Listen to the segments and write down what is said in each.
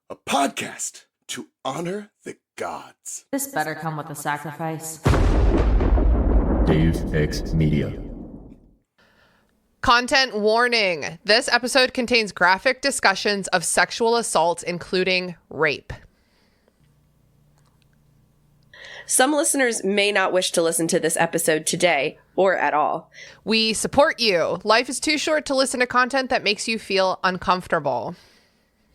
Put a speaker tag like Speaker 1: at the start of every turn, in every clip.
Speaker 1: a podcast to honor the gods.
Speaker 2: This better come with a sacrifice.
Speaker 3: Dave X Media.
Speaker 4: Content warning. This episode contains graphic discussions of sexual assault, including rape.
Speaker 5: Some listeners may not wish to listen to this episode today or at all.
Speaker 4: We support you. Life is too short to listen to content that makes you feel uncomfortable.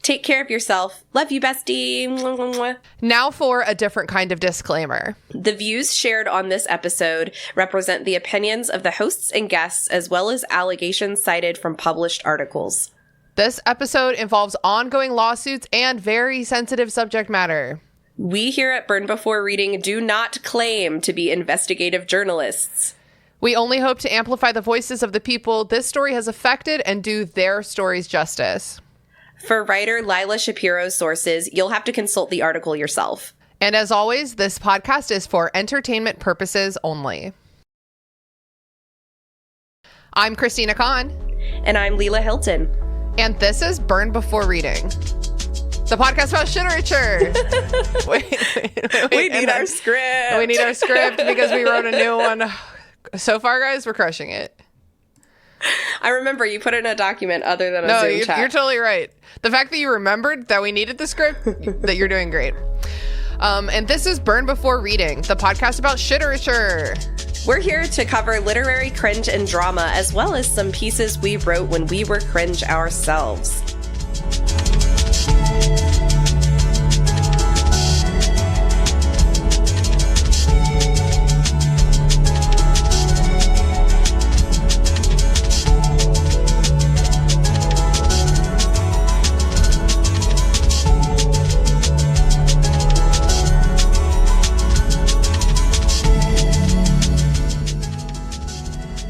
Speaker 5: Take care of yourself. Love you, bestie. Mwah, mwah, mwah.
Speaker 4: Now for a different kind of disclaimer.
Speaker 5: The views shared on this episode represent the opinions of the hosts and guests, as well as allegations cited from published articles.
Speaker 4: This episode involves ongoing lawsuits and very sensitive subject matter.
Speaker 5: We here at Burn Before Reading do not claim to be investigative journalists.
Speaker 4: We only hope to amplify the voices of the people this story has affected and do their stories justice.
Speaker 5: For writer Lila Shapiro's sources, you'll have to consult the article yourself.
Speaker 4: And as always, this podcast is for entertainment purposes only. I'm Christina Kahn.
Speaker 5: And I'm Leela Hilton.
Speaker 4: And this is Burn Before Reading, the podcast about shiterature.
Speaker 5: We need our script.
Speaker 4: We need our script because we wrote a new one. So far, guys, we're crushing it.
Speaker 5: I remember you put it in a document other than a Zoom chat.
Speaker 4: You're totally right. The fact that you remembered that we needed the script, that you're doing great. And this is Burn Before Reading, the podcast about shiterature.
Speaker 5: We're here to cover literary cringe and drama, as well as some pieces we wrote when we were cringe ourselves.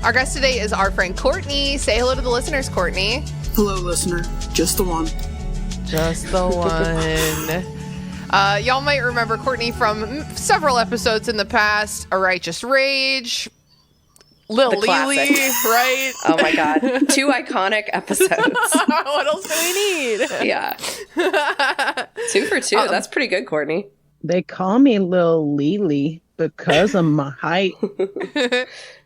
Speaker 4: Our guest today is our friend Courtney. Say hello to the listeners, Courtney.
Speaker 6: Hello, listener. Just the one.
Speaker 4: Just the one. Y'all might remember Courtney from several episodes in the past. A Righteous Rage. Lil Lily, right?
Speaker 5: Oh my God. 2 iconic episodes.
Speaker 4: What else do we need?
Speaker 5: Yeah. 2 for 2. That's pretty good, Courtney.
Speaker 7: They call me Lil Lily because of my height.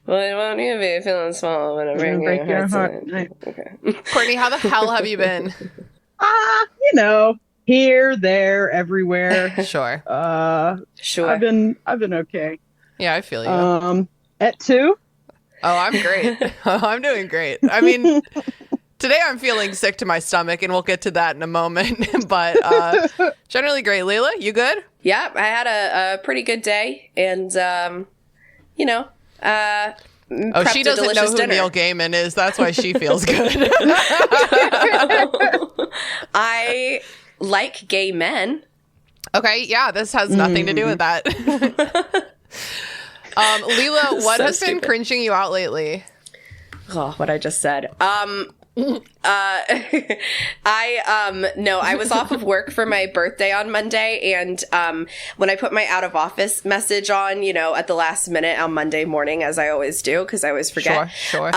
Speaker 5: Well, it won't even be feeling small when I bring your heart.
Speaker 4: Okay. Courtney, how the hell have you been?
Speaker 7: Here, there, everywhere.
Speaker 4: Sure.
Speaker 5: Sure.
Speaker 7: I've been okay.
Speaker 4: Yeah, I feel you.
Speaker 7: At 2?
Speaker 4: Oh, I'm great. I'm doing great. I mean, today I'm feeling sick to my stomach, and we'll get to that in a moment. But generally great. Leila, you good?
Speaker 5: Yeah, I had a pretty good day, and
Speaker 4: she doesn't know who Neil Gaiman is. That's why she feels good.
Speaker 5: I like gay men.
Speaker 4: Okay, yeah, this has nothing to do with that. Leila, what has been cringing you out lately?
Speaker 5: Oh, what I just said. I was off of work for my birthday on Monday, and when I put my out of office message on, at the last minute on Monday morning, as I always do, because I always forget.
Speaker 4: Sure.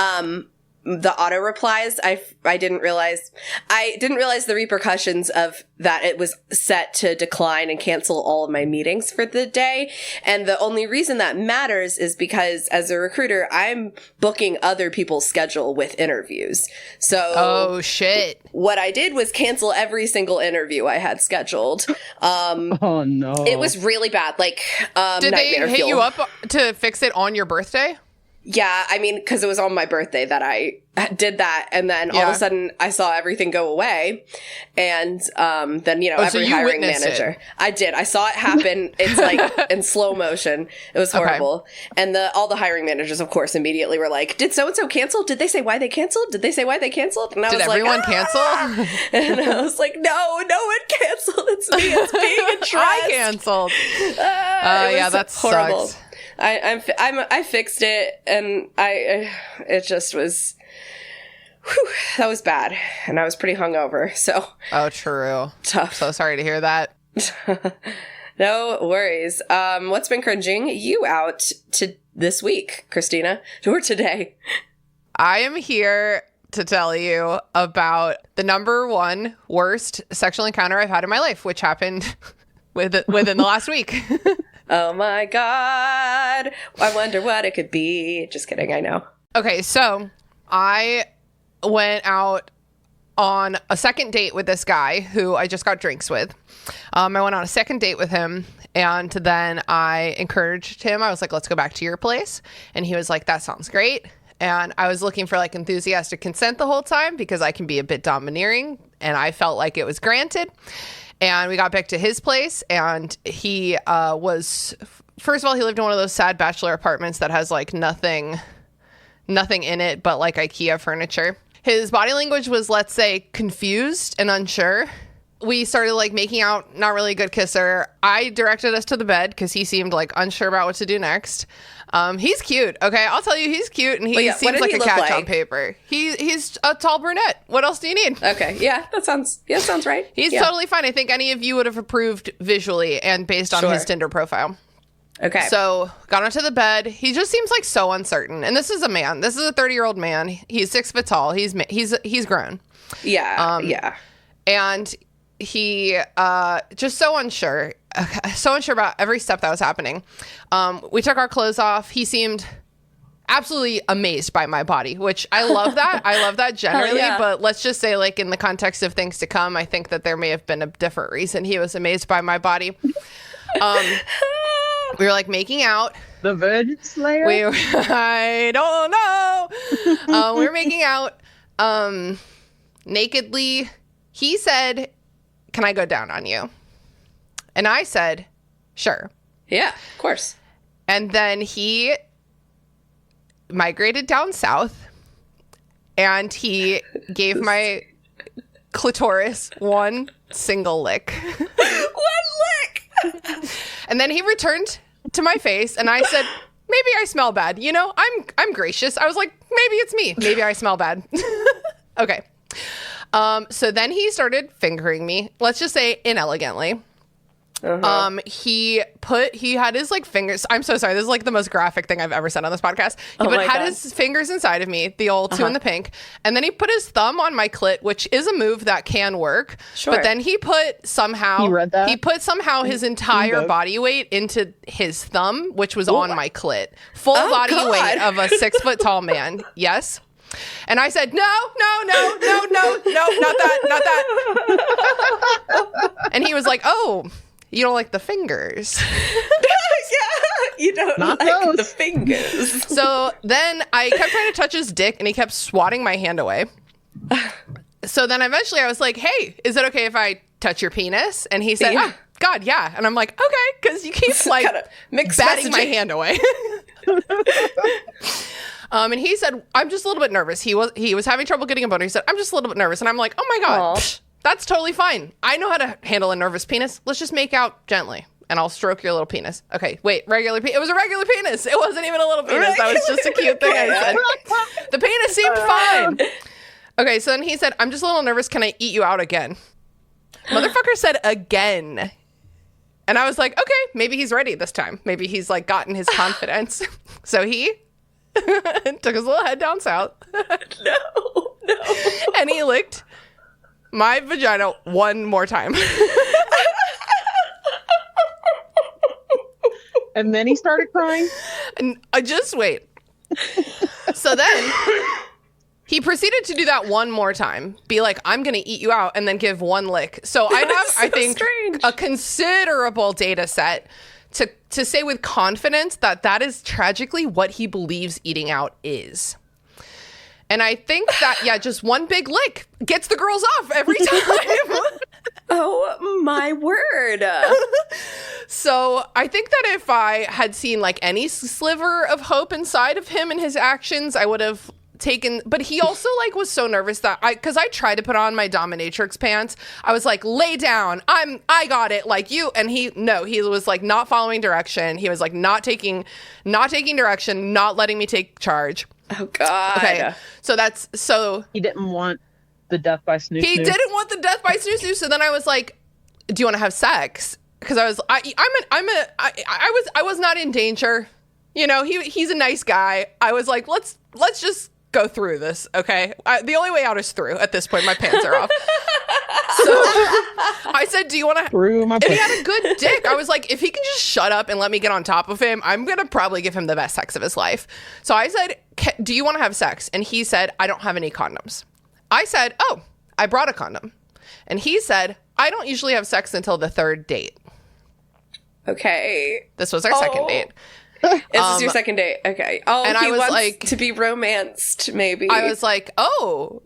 Speaker 5: The auto replies, I didn't realize the repercussions of that. It was set to decline and cancel all of my meetings for the day. And the only reason that matters is because as a recruiter, I'm booking other people's schedule with interviews. So,
Speaker 4: oh shit.
Speaker 5: What I did was cancel every single interview I had scheduled.
Speaker 7: Oh no.
Speaker 5: It was really bad.
Speaker 4: Did they hit you up to fix it on your birthday?
Speaker 5: Yeah, I mean, because it was on my birthday that I did that, and then all of a sudden I saw everything go away, and then every hiring manager. I did. I saw it happen. It's like in slow motion. It was horrible, and all the hiring managers, of course, immediately were like, "Did so and so cancel? Did they say why they canceled? Did they say why they canceled?" And I was like,
Speaker 4: everyone cancel?
Speaker 5: And I was like, "No one canceled. It's me. It's being addressed.
Speaker 4: I canceled." Yeah, that's
Speaker 5: horrible.
Speaker 4: Sucks.
Speaker 5: I fixed it, and it just was, that was bad, and I was pretty hungover, so.
Speaker 4: Oh, true.
Speaker 5: Tough.
Speaker 4: So sorry to hear that.
Speaker 5: No worries. What's been cringing you out to this week, Christina, or today?
Speaker 4: I am here to tell you about the number one worst sexual encounter I've had in my life, which happened within the last week.
Speaker 5: Oh my God. I wonder what it could be. Just kidding. I know.
Speaker 4: Okay, so I went out on a second date with this guy who I just got drinks with. I went on a second date with him, and then I encouraged him. I was like, let's go back to your place. And he was like, that sounds great. And I was looking for like enthusiastic consent the whole time because I can be a bit domineering, and I felt like it was granted. And we got back to his place, and he was, first of all, he lived in one of those sad bachelor apartments that has like nothing in it but like IKEA furniture. His body language was, let's say, confused and unsure. We started like making out, not really a good kisser. I directed us to the bed because he seemed like unsure about what to do next. He's cute. Okay, I'll tell you, he's cute, and he seems like a catch on paper. He's a tall brunette. What else do you need?
Speaker 5: Okay, yeah, that sounds right.
Speaker 4: He's totally fine. I think any of you would have approved visually and based on his Tinder profile.
Speaker 5: Okay.
Speaker 4: So got onto the bed. He just seems like so uncertain. And this is a man. This is a 30-year-old man. He's 6 foot tall. He's grown.
Speaker 5: Yeah. Yeah.
Speaker 4: And he just so unsure about every step that was happening. We took our clothes off. He seemed absolutely amazed by my body, which I love that. I love that generally. But let's just say, like, in the context of things to come, I think that there may have been a different reason he was amazed by my body. We were like making out.
Speaker 7: The Virgin Slayer?
Speaker 4: I don't know. We were making out nakedly. He said, can I go down on you? And I said, sure.
Speaker 5: Yeah, of course.
Speaker 4: And then he migrated down south, and he gave my clitoris one single lick.
Speaker 5: One lick!
Speaker 4: And then he returned to my face, and I said, maybe I smell bad. You know, I'm gracious. I was like, maybe it's me. Maybe I smell bad. Okay. So then he started fingering me, let's just say inelegantly. Uh-huh. He had his like fingers. I'm so sorry. This is like the most graphic thing I've ever said on this podcast. He had his fingers inside of me, the old two in the pink. And then he put his thumb on my clit, which is a move that can work. Sure. But then he put somehow his entire body weight into his thumb, which was on my clit. Full body weight of a 6 foot tall man. Yes. And I said, no, not that. And he was like, oh, you don't like the fingers.
Speaker 5: Yeah, you don't
Speaker 7: not
Speaker 5: like
Speaker 7: those.
Speaker 5: the fingers.
Speaker 4: So then I kept trying to touch his dick, and he kept swatting my hand away. So then eventually I was like, hey, is it okay if I touch your penis? And he said, oh, God, yeah. And I'm like, okay, because you keep like batting my hand away. And he said, I'm just a little bit nervous. He was having trouble getting a boner. He said, I'm just a little bit nervous. And I'm like, oh my God, that's totally fine. I know how to handle a nervous penis. Let's just make out gently, and I'll stroke your little penis. Okay, wait, it was a regular penis. It wasn't even a little penis. That was just a cute thing I said. The penis seemed fine. Okay, so then he said, I'm just a little nervous. Can I eat you out again? Motherfucker said again. And I was like, okay, maybe he's ready this time. Maybe he's like gotten his confidence. So he took his little head down south.
Speaker 5: No.
Speaker 4: And he licked my vagina one more time.
Speaker 7: And then he started crying?
Speaker 4: And just wait. So then he proceeded to do that one more time. Be like, I'm going to eat you out, and then give one lick. So I have, I think, a considerable data set to say with confidence that is tragically what he believes eating out is. And I think that, just one big lick gets the girls off every time.
Speaker 5: Oh, my word.
Speaker 4: So I think that if I had seen like any sliver of hope inside of him and his actions, I would have taken, but he also like was so nervous that because I tried to put on my dominatrix pants. I was like, lay down. I got it. Like you. And he was like not following direction. He was like not taking direction, not letting me take charge.
Speaker 5: Oh God.
Speaker 4: Okay. So
Speaker 7: He didn't want the death by snooze.
Speaker 4: He didn't want the death by snooze. So then I was like, do you want to have sex? Because I was not in danger. You know, he's a nice guy. I was like, let's just go through this, okay? The only way out is through at this point. My pants are off. So I said, do you want to... And he had a good dick. I was like, if he can just shut up and let me get on top of him, I'm going to probably give him the best sex of his life. So I said, do you want to have sex? And he said, I don't have any condoms. I said, oh, I brought a condom. And he said, I don't usually have sex until the third date.
Speaker 5: Okay.
Speaker 4: This was our second date.
Speaker 5: Is this your second date? Okay. Oh,
Speaker 4: and
Speaker 5: he
Speaker 4: I was
Speaker 5: wants
Speaker 4: like,
Speaker 5: to be romanced, maybe.
Speaker 4: I was like, oh,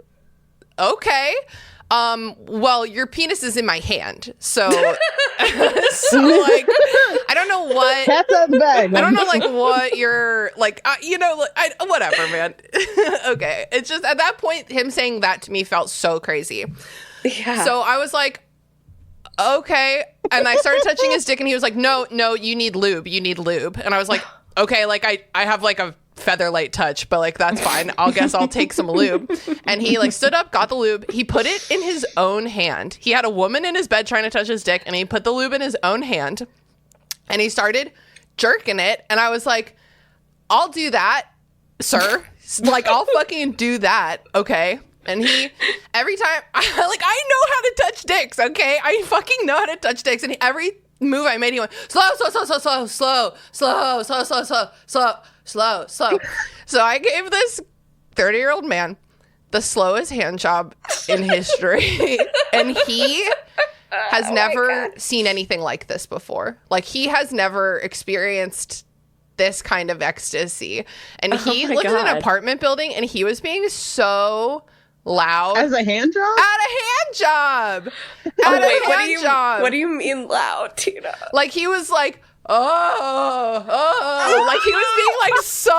Speaker 4: okay. Well, your penis is in my hand, so like, I don't know what.
Speaker 7: Cat's out the bag.
Speaker 4: I don't know, like, what you're like. Whatever, man. Okay, it's just at that point, him saying that to me felt so crazy.
Speaker 5: Yeah.
Speaker 4: So I was like, okay, and I started touching his dick, and he was like, no, you need lube, and I was like, okay, like I have like a feather light touch, but like that's fine. I'll take some lube. And he like stood up, got the lube. He put it in his own hand. He had a woman in his bed trying to touch his dick, and he put the lube in his own hand, and he started jerking it. And I was like, I'll do that, sir. Like, I'll fucking do that, okay? And he, every time, I know how to touch dicks, okay? I fucking know how to touch dicks. And every move I made, he went, slow. So I gave this 30-year-old man the slowest hand job in history. And he has never seen anything like this before. Like, he has never experienced this kind of ecstasy. And he lived in an apartment building, and he was being so loud.
Speaker 7: As a hand job?
Speaker 4: At a hand job.
Speaker 5: What do you mean loud, Tina?
Speaker 4: Like, he was like, oh, like he was being like so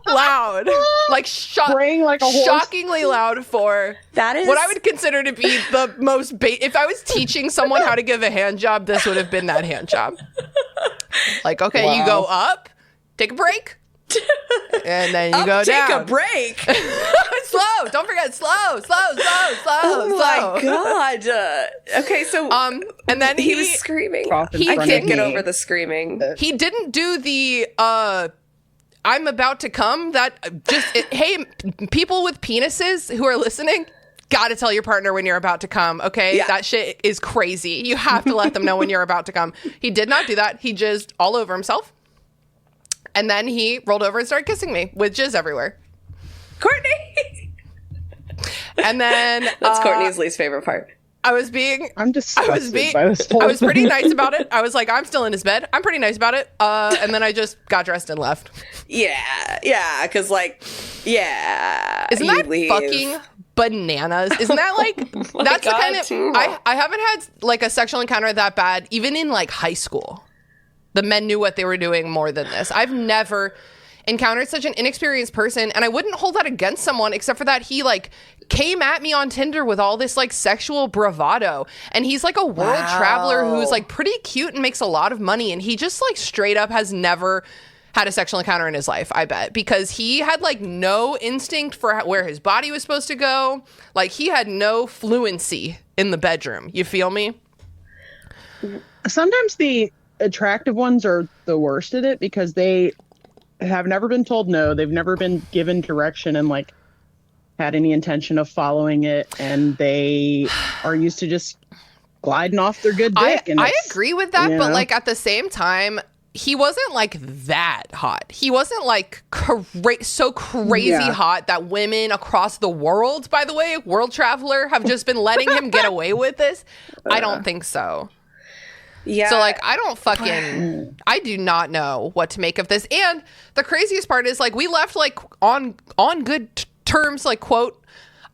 Speaker 4: loud, like shockingly loud for
Speaker 5: that is
Speaker 4: what I would consider to be the most if I was teaching someone how to give a hand job, this would have been that hand job. Like, okay, wow. You go up, take a break, and then you go down.
Speaker 5: Take a break.
Speaker 4: Slow. Don't forget slow.
Speaker 5: Oh my god. Okay, so
Speaker 4: and then
Speaker 5: he was screaming. I can't get over the screaming.
Speaker 4: He didn't do the I'm about to come. That just hey, people with penises who are listening, gotta tell your partner when you're about to come. Okay, yeah. That shit is crazy. You have to let them know when you're about to come. He did not do that. He jizzed all over himself. And then he rolled over and started kissing me with jizz everywhere.
Speaker 5: Courtney!
Speaker 4: And then...
Speaker 5: That's Courtney's least favorite part.
Speaker 7: I'm disgusted by this whole
Speaker 4: I was pretty nice about it. I was like, I'm still in his bed. I'm pretty nice about it. And then I just got dressed and left.
Speaker 5: Yeah, because
Speaker 4: Isn't that fucking bananas? Isn't that like... that's the kind of... I haven't had like a sexual encounter that bad, even in like high school. The men knew what they were doing more than this. I've never encountered such an inexperienced person, and I wouldn't hold that against someone except for that he like came at me on Tinder with all this like sexual bravado, and he's like a world traveler who's like pretty cute and makes a lot of money, and he just like straight up has never had a sexual encounter in his life, I bet, because he had like no instinct for where his body was supposed to go. Like, he had no fluency in the bedroom. You feel me?
Speaker 7: Sometimes the attractive ones are the worst at it because they have never been told no. They've never been given direction and like had any intention of following it, and they are used to just gliding off their good dick.
Speaker 4: I agree with that, but like at the same time, he wasn't like that hot. He wasn't like so crazy hot that women across the world, by the way, world traveler, have just been letting him get away with this. I don't think so. Yeah. So like, I do not know what to make of this. And the craziest part is like, we left like on good terms, like quote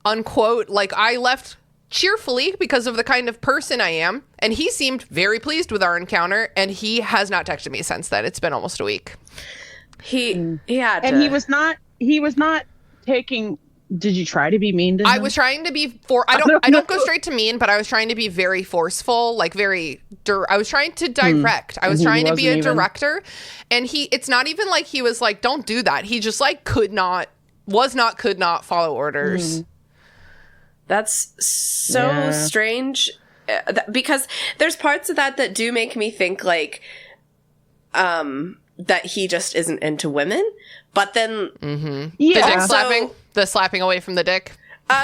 Speaker 4: unquote, like I left cheerfully because of the kind of person I am. And he seemed very pleased with our encounter, and he has not texted me since then. It's been almost a week.
Speaker 5: And
Speaker 7: he was not taking... Did you try to be mean to him?
Speaker 4: I was trying to be I don't go straight to mean, but I was trying to be very forceful, like I was trying to direct. I was trying to be a director, and it's not even like he was like, don't do that. He just like could not follow orders.
Speaker 5: That's so strange, because there's parts of that do make me think like that he just isn't into women, but then
Speaker 4: the dick slapping. The slapping away from the dick.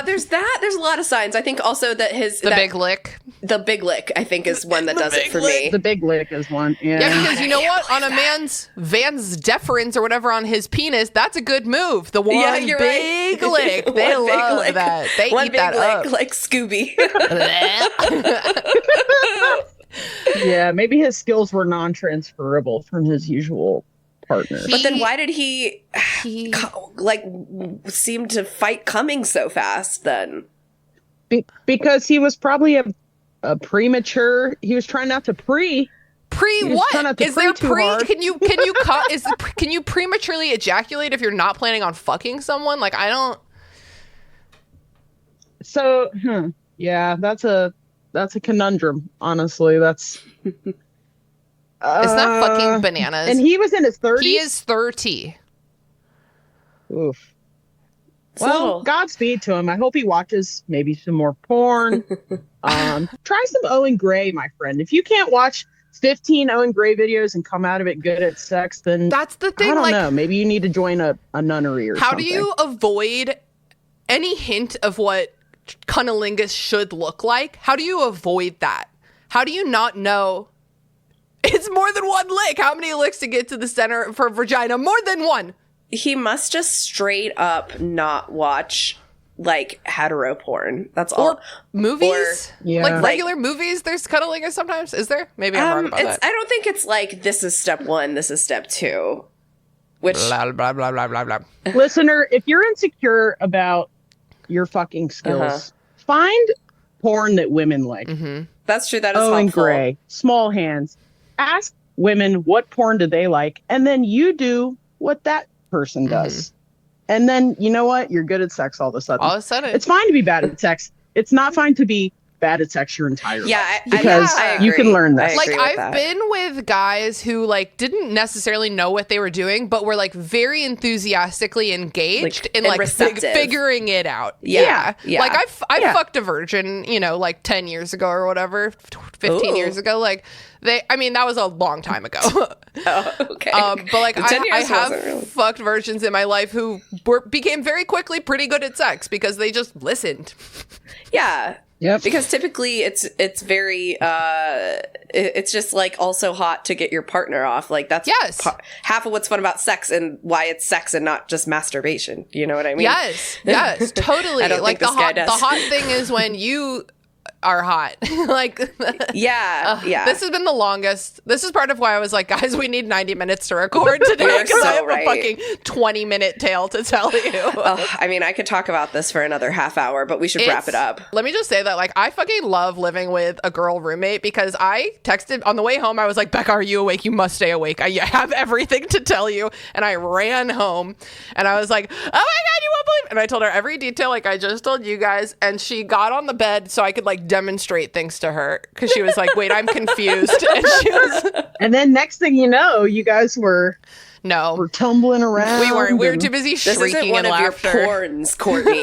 Speaker 5: There's that. There's a lot of signs. I think also that
Speaker 4: big lick.
Speaker 5: The big lick, I think, is one that does it for me.
Speaker 7: The big lick is one. Yeah,
Speaker 4: because you know what? On a man's Van's deferens or whatever on his penis, that's a good move. The one big lick. They love that. They eat that up.
Speaker 5: Like Scooby.
Speaker 7: Yeah, maybe his skills were non-transferable from his usual partner.
Speaker 5: But then why did he seem to fight coming so fast then?
Speaker 7: Because he was probably a premature. He was trying not to
Speaker 4: what? Is there
Speaker 7: hard.
Speaker 4: Can you can you prematurely ejaculate if you're not planning on fucking someone? Like, I don't.
Speaker 7: So, yeah, that's a conundrum. Honestly, that's.
Speaker 4: It's not fucking bananas.
Speaker 7: And he was in his 30s?
Speaker 4: He is 30.
Speaker 7: Oof. Well, Godspeed to him. I hope he watches maybe some more porn. Try some Owen Gray, my friend. If you can't watch 15 Owen Gray videos and come out of it good at sex, then
Speaker 4: that's the thing.
Speaker 7: I don't know. Maybe you need to join a nunnery or something.
Speaker 4: How do you avoid any hint of what cunnilingus should look like? How do you avoid that? How do you not know? It's more than one lick. How many licks to get to the center for vagina? More than one.
Speaker 5: He must just straight up not watch like hetero porn. That's all.
Speaker 4: Or movies?
Speaker 7: Yeah.
Speaker 4: Like regular movies, there's cunnilingus sometimes. Is there? Maybe I'm wrong about that.
Speaker 5: I don't think it's like this is step 1, this is step 2. Which
Speaker 4: blah, blah, blah, blah, blah, blah.
Speaker 7: Listener, if you're insecure about your fucking skills, find porn that women like.
Speaker 4: Mm-hmm.
Speaker 5: That's true. That is
Speaker 7: Owen
Speaker 5: helpful.
Speaker 7: Gray, Small Hands. Ask women what porn do they like, and then you do what that person does. And then, you know what? You're good at sex all of a sudden.
Speaker 4: All of a sudden.
Speaker 7: It's fine to be bad at sex. It's not fine to be bad at sex your entire life. Because
Speaker 5: I
Speaker 7: you can learn this.
Speaker 4: Like, I've been with guys who, like, didn't necessarily know what they were doing, but were, like, very enthusiastically engaged in, like, figuring it out. Yeah. Like, I fucked a virgin, you know, like, 10 years ago or whatever, 15 years ago. Like, that was a long time ago.
Speaker 5: Okay.
Speaker 4: But, like, I have fucked virgins in my life who became very quickly pretty good at sex because they just listened.
Speaker 5: Yeah.
Speaker 7: Yep.
Speaker 5: Because typically it's very it's just like also hot to get your partner off. Like that's half of what's fun about sex and why it's sex and not just masturbation. You know what I mean?
Speaker 4: Yes, totally.
Speaker 5: I don't
Speaker 4: like
Speaker 5: think
Speaker 4: the hot thing is when you are hot. Like,
Speaker 5: this
Speaker 4: has been the longest. This is part of why I was like, guys, we need 90 minutes to record today because I have a fucking 20-minute tale to tell you.
Speaker 5: I mean, I could talk about this for another half hour, but we should wrap it up.
Speaker 4: Let me just say that, like, I fucking love living with a girl roommate because I texted on the way home. I was like, Becca, are you awake? You must stay awake. I have everything to tell you. And I ran home and I was like, oh my God, you won't believe. And I told her every detail like I just told you guys. And she got on the bed so I could like demonstrate things to her because she was like, wait, I'm confused. And she was,
Speaker 7: and then next thing you know, you guys were tumbling around.
Speaker 4: We weren't. We were too busy
Speaker 5: this
Speaker 4: shrieking
Speaker 5: isn't one
Speaker 4: and
Speaker 5: of
Speaker 4: laughter.
Speaker 5: Your porns, Courtney.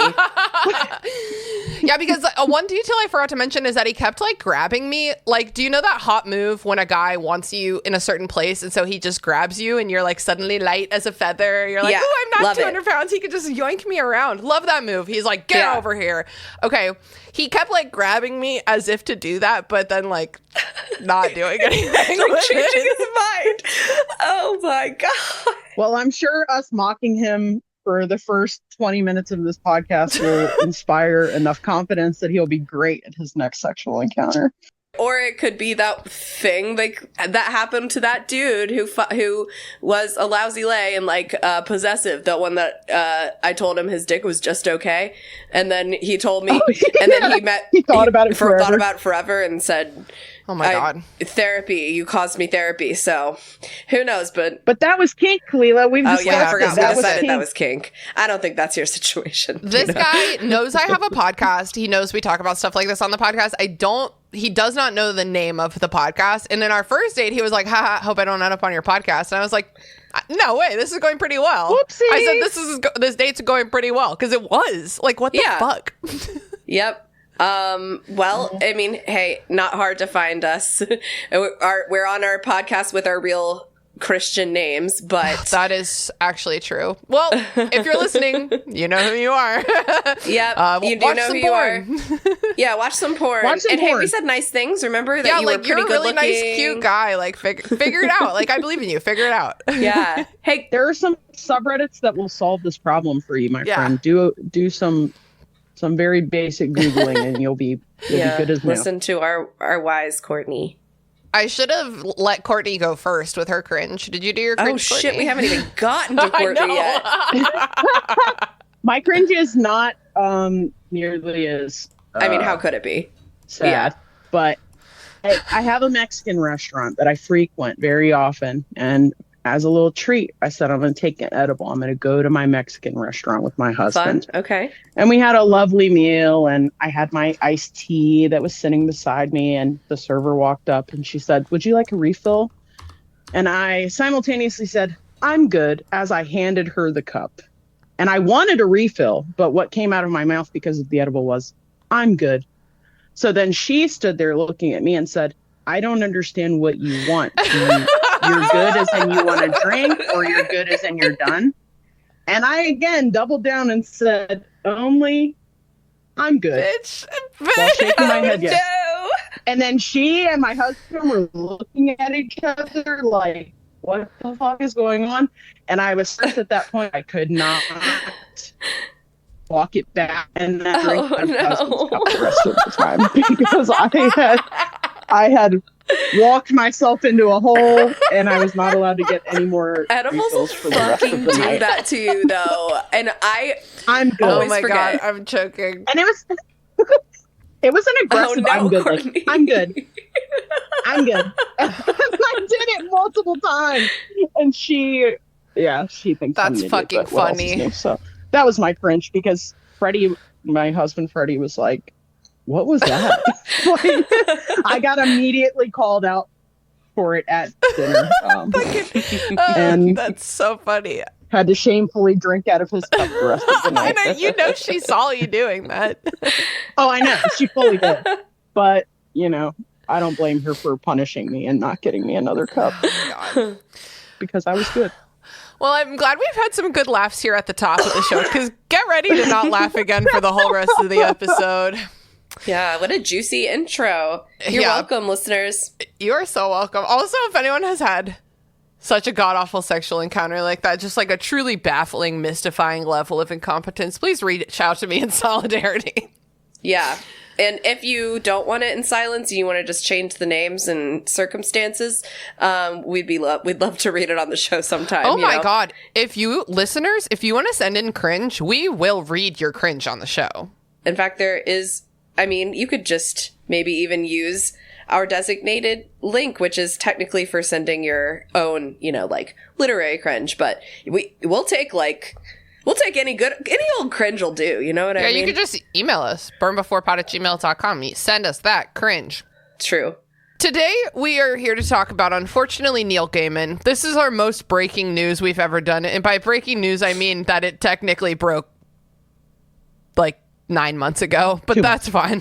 Speaker 4: Yeah, because one detail I forgot to mention is that he kept like grabbing me. Like, do you know that hot move when a guy wants you in a certain place and so he just grabs you and you're like suddenly light as a feather? You're like, oh, I'm not 200 pounds. He could just yoink me around. Love that move. He's like, get over here. Okay. He kept like grabbing me as if to do that, but then like not doing anything.
Speaker 5: Like changing his mind. Oh my God.
Speaker 7: Well, I'm sure us mocking him for the first 20 minutes of this podcast will inspire enough confidence that he'll be great at his next sexual encounter.
Speaker 5: Or it could be that thing like that happened to that dude who was a lousy lay and like possessive. The one that I told him his dick was just okay, and then he told me, and then he thought about it forever and said,
Speaker 4: "Oh my God,
Speaker 5: therapy! You caused me therapy." So who knows? But
Speaker 7: that was kink, Kalila. We've
Speaker 5: I forgot.
Speaker 7: That
Speaker 5: was kink. I don't think that's your situation.
Speaker 4: This guy knows I have a podcast. He knows we talk about stuff like this on the podcast. He does not know the name of the podcast. And in our first date, he was like, haha, hope I don't end up on your podcast. And I was like, no way, this is going pretty well.
Speaker 7: Whoopsies.
Speaker 4: I said, this date's going pretty well. Because it was. Like, what the fuck?
Speaker 5: Yep. Well, I mean, hey, not hard to find us. We're on our podcast with our real Christian names, but
Speaker 4: that is actually true. Well, if you're listening, you know who you are.
Speaker 5: Yep, you do know who you are. Yeah, watch some porn. Hey, we said nice things. Remember that you were pretty
Speaker 4: you're a really
Speaker 5: good looking.
Speaker 4: nice, cute guy. Like, figure it out. Like, I believe in you. Figure it out.
Speaker 5: Yeah. Hey,
Speaker 7: there are some subreddits that will solve this problem for you, my friend. Do some very basic Googling, and you'll be good as new.
Speaker 5: Listen to our wise Courtney.
Speaker 4: I should have let Courtney go first with her cringe. Did you do your cringe,
Speaker 5: Courtney? We haven't even gotten to Courtney yet.
Speaker 7: My cringe is not nearly as...
Speaker 5: I mean, how could it be?
Speaker 7: Sad. Yeah. But I have a Mexican restaurant that I frequent very often, and as a little treat, I said, I'm going to take an edible. I'm going to go to my Mexican restaurant with my husband.
Speaker 5: Fun. Okay.
Speaker 7: And we had a lovely meal, and I had my iced tea that was sitting beside me, and the server walked up and she said, would you like a refill? And I simultaneously said, I'm good, as I handed her the cup. And I wanted a refill, but what came out of my mouth because of the edible was, I'm good. So then she stood there looking at me and said, I don't understand what you want. You're good as in you want to drink, or you're good as in you're done? And I again doubled down and said, only I'm good.
Speaker 4: Bitch.
Speaker 7: While shaking my head yes.
Speaker 5: No.
Speaker 7: And then she and my husband were looking at each other like, what the fuck is going on? And I was stressed at that point. I could not walk it back and that drink out of my husband's cup the rest of the time because I had walked myself into a hole, and I was not allowed to get any more
Speaker 5: edibles.
Speaker 7: For the rest of the night.
Speaker 5: That to you, though, and
Speaker 7: I'm good.
Speaker 4: Oh my god, I'm choking.
Speaker 7: And it was an aggressive.
Speaker 5: Oh, no,
Speaker 7: I'm good.
Speaker 5: Courtney.
Speaker 7: Like, I'm good. I'm good. And I did it multiple times, and she thinks
Speaker 4: that's
Speaker 7: I'm an
Speaker 4: fucking
Speaker 7: idiot, but what else is
Speaker 4: funny.
Speaker 7: new? So that was my cringe because Freddie, my husband Freddie, was like, what was that? Like, I got immediately called out for it at dinner. And
Speaker 4: that's so funny.
Speaker 7: Had to shamefully drink out of his cup the rest of the night.
Speaker 4: I know, you know she saw you doing that.
Speaker 7: Oh, I know. She fully did. But, I don't blame her for punishing me and not getting me another cup.
Speaker 4: God.
Speaker 7: Because I was good.
Speaker 4: Well, I'm glad we've had some good laughs here at the top of the show, because get ready to not laugh again for the whole rest of the episode.
Speaker 5: Yeah, what a juicy intro. You're welcome, listeners.
Speaker 4: You are so welcome. Also, if anyone has had such a god-awful sexual encounter like that, just like a truly baffling, mystifying level of incompetence, please reach out to me in solidarity.
Speaker 5: Yeah. And if you don't want it in silence, you want to just change the names and circumstances, we'd love to read it on the show sometime.
Speaker 4: Oh my God. If you listeners, if you want to send in cringe, we will read your cringe on the show.
Speaker 5: In fact, you could just maybe even use our designated link, which is technically for sending your own, like literary cringe, but we'll take any old cringe will do. You know what I mean?
Speaker 4: Yeah, you could just email us, burnbeforepod@gmail.com. Send us that cringe.
Speaker 5: True.
Speaker 4: Today, we are here to talk about, unfortunately, Neil Gaiman. This is our most breaking news we've ever done. And by breaking news, I mean that it technically broke like 9 months ago, but that's fine.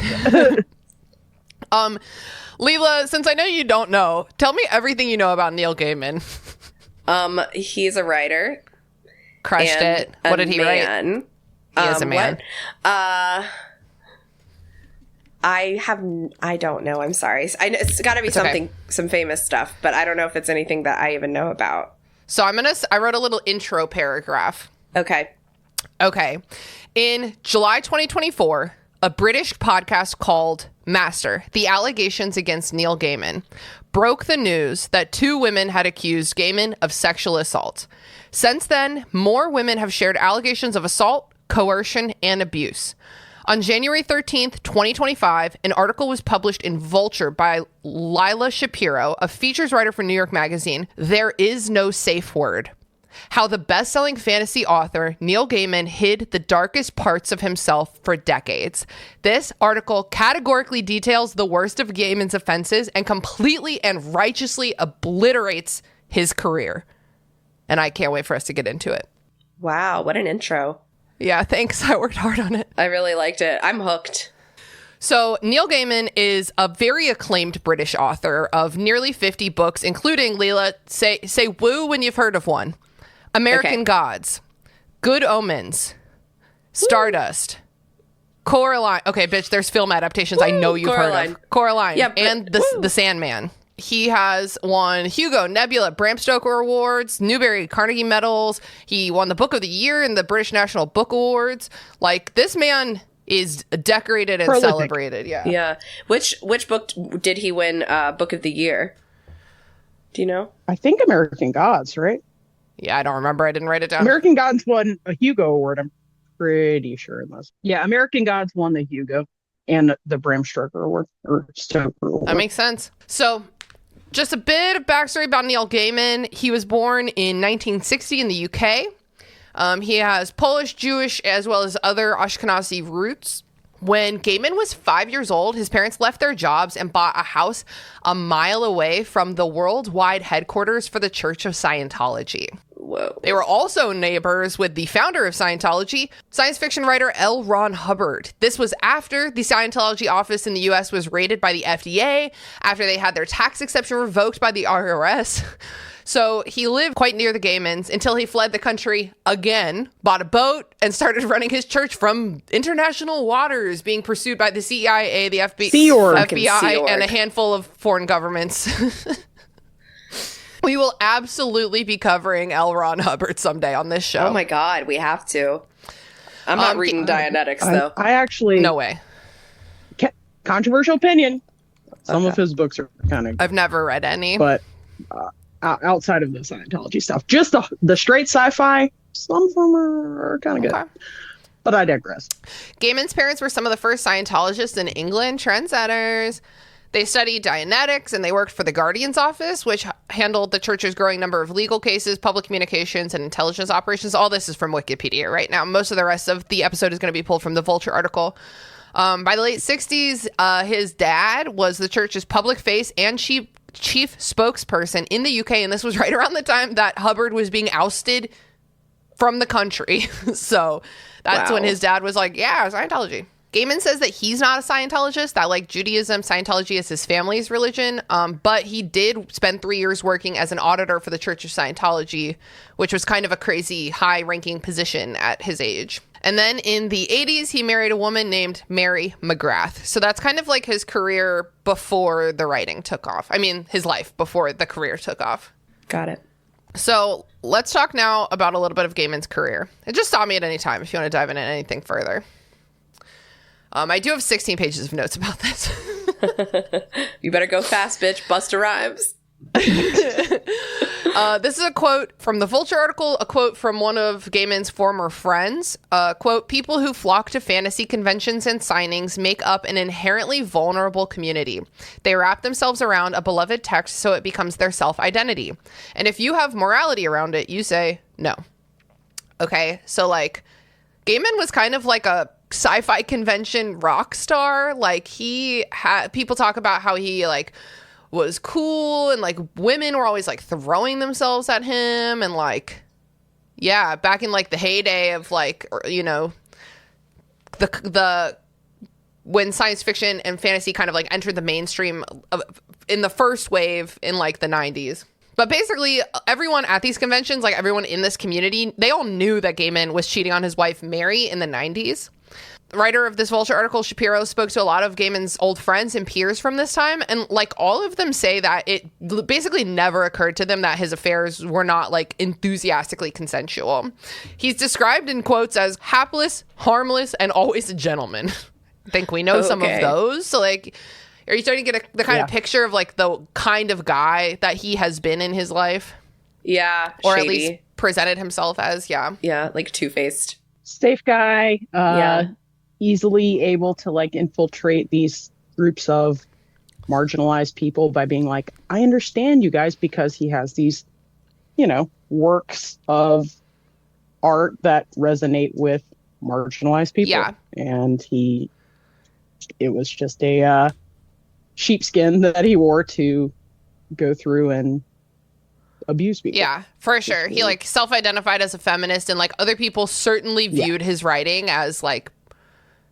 Speaker 4: Leela, since I know you don't know, tell me everything you know about Neil Gaiman.
Speaker 5: He's a writer.
Speaker 4: Crushed it. What did he write? He is a man.
Speaker 5: I don't know. I'm sorry. It's got to be some famous stuff, but I don't know if it's anything that I even know about.
Speaker 4: So I wrote a little intro paragraph.
Speaker 5: Okay. In
Speaker 4: July 2024, a British podcast called Master, The Allegations Against Neil Gaiman, broke the news that 2 women had accused Gaiman of sexual assault. Since then, more women have shared allegations of assault, coercion, and abuse. On January 13th, 2025, an article was published in Vulture by Lila Shapiro, a features writer for New York Magazine. There is no safe word. How the best-selling fantasy author Neil Gaiman hid the darkest parts of himself for decades. This article categorically details the worst of Gaiman's offenses and completely and righteously obliterates his career. And I can't wait for us to get into it.
Speaker 5: Wow, what an intro.
Speaker 4: Yeah, thanks. I worked hard on it.
Speaker 5: I really liked it. I'm hooked.
Speaker 4: So Neil Gaiman is a very acclaimed British author of nearly 50 books, including, Leela, say woo when you've heard of one. American Gods, Good Omens, Stardust, Coraline. Okay, bitch, there's film adaptations I know you've heard of. Coraline. Yep, and the Sandman. He has won Hugo, Nebula, Bram Stoker Awards, Newbery, Carnegie Medals. He won the Book of the Year in the British National Book Awards. Like, this man is decorated and
Speaker 7: prolific.
Speaker 4: Celebrated. Yeah.
Speaker 5: Which book did he win Book of the Year? Do you know?
Speaker 7: I think American Gods, right?
Speaker 4: Yeah, I don't remember. I didn't write it down.
Speaker 7: American Gods won a Hugo Award. I'm pretty sure it was. Yeah, American Gods won the Hugo and the Bram Stoker Award or Stoker Award.
Speaker 4: That makes sense. So, just a bit of backstory about Neil Gaiman. He was born in 1960 in the UK. He has Polish, Jewish, as well as other Ashkenazi roots. When Gaiman was 5 years old, his parents left their jobs and bought a house a mile away from the worldwide headquarters for the Church of Scientology.
Speaker 5: Whoa.
Speaker 4: They were also neighbors with the founder of Scientology, science fiction writer L. Ron Hubbard. This was after the Scientology office in the U.S. was raided by the FDA, after they had their tax exception revoked by the IRS. So he lived quite near the Gaimans until he fled the country again, bought a boat, and started running his church from international waters, being pursued by the CIA, the FBI, and a handful of foreign governments. We will absolutely be covering L. Ron Hubbard someday on this show.
Speaker 5: Oh my God, we have to. I'm not reading Dianetics, though.
Speaker 7: I actually...
Speaker 4: No way.
Speaker 7: Controversial opinion. Some of his books are kind of...
Speaker 4: I've never read any.
Speaker 7: But outside of the Scientology stuff, just the straight sci-fi, some of them are kind of good. But I digress.
Speaker 4: Gaiman's parents were some of the first Scientologists in England, trendsetters. They studied Dianetics, and they worked for the Guardian's office, which handled the church's growing number of legal cases, public communications, and intelligence operations. All this is from Wikipedia right now. Most of the rest of the episode is going to be pulled from the Vulture article. By the late 60s, his dad was the church's public face and chief spokesperson in the UK, and this was right around the time that Hubbard was being ousted from the country. So that's when his dad was like, yeah, Scientology. Gaiman says that he's not a Scientologist, that like Judaism, Scientology is his family's religion, but he did spend 3 years working as an auditor for the Church of Scientology, which was kind of a crazy high-ranking position at his age. And then in the 80s, he married a woman named Mary McGrath. So that's kind of like his career before the writing took off. I mean, his life before the career took off.
Speaker 5: Got it.
Speaker 4: So let's talk now about a little bit of Gaiman's career. And just stop me at any time if you want to dive into anything further. I do have 16 pages of notes about this.
Speaker 5: You better go fast, bitch. Busta Rhymes.
Speaker 4: This is a quote from the Vulture article, a quote from one of Gaiman's former friends. Quote, people who flock to fantasy conventions and signings make up an inherently vulnerable community. They wrap themselves around a beloved text so it becomes their self-identity. And if you have morality around it, you say no. Okay, so like Gaiman was kind of like a sci-fi convention rock star. Like he had people talk about how he like was cool and like women were always like throwing themselves at him and like back in like the heyday of like, you know, the when science fiction and fantasy kind of like entered the mainstream in the first wave in like the 90s. But basically, everyone at these conventions, like everyone in this community, they all knew that Gaiman was cheating on his wife, Mary, in the 90s. The writer of this Vulture article, Shapiro, spoke to a lot of Gaiman's old friends and peers from this time. And like all of them say that it basically never occurred to them that his affairs were not like enthusiastically consensual. He's described in quotes as hapless, harmless, and always a gentleman. I think we know some of those. So like... Are you starting to get the kind of picture of like the kind of guy that he has been in his life?
Speaker 5: Yeah.
Speaker 4: Or
Speaker 5: shady.
Speaker 4: at least presented himself as,
Speaker 5: Yeah, like two-faced.
Speaker 7: Safe guy. Easily able to like infiltrate these groups of marginalized people by being like, I understand you guys, because he has these, you know, works of art that resonate with marginalized people.
Speaker 4: Yeah.
Speaker 7: And it was just a sheepskin that he wore to go through and abuse people.
Speaker 4: Yeah, for sure. He like self-identified as a feminist, and like other people certainly viewed his writing as like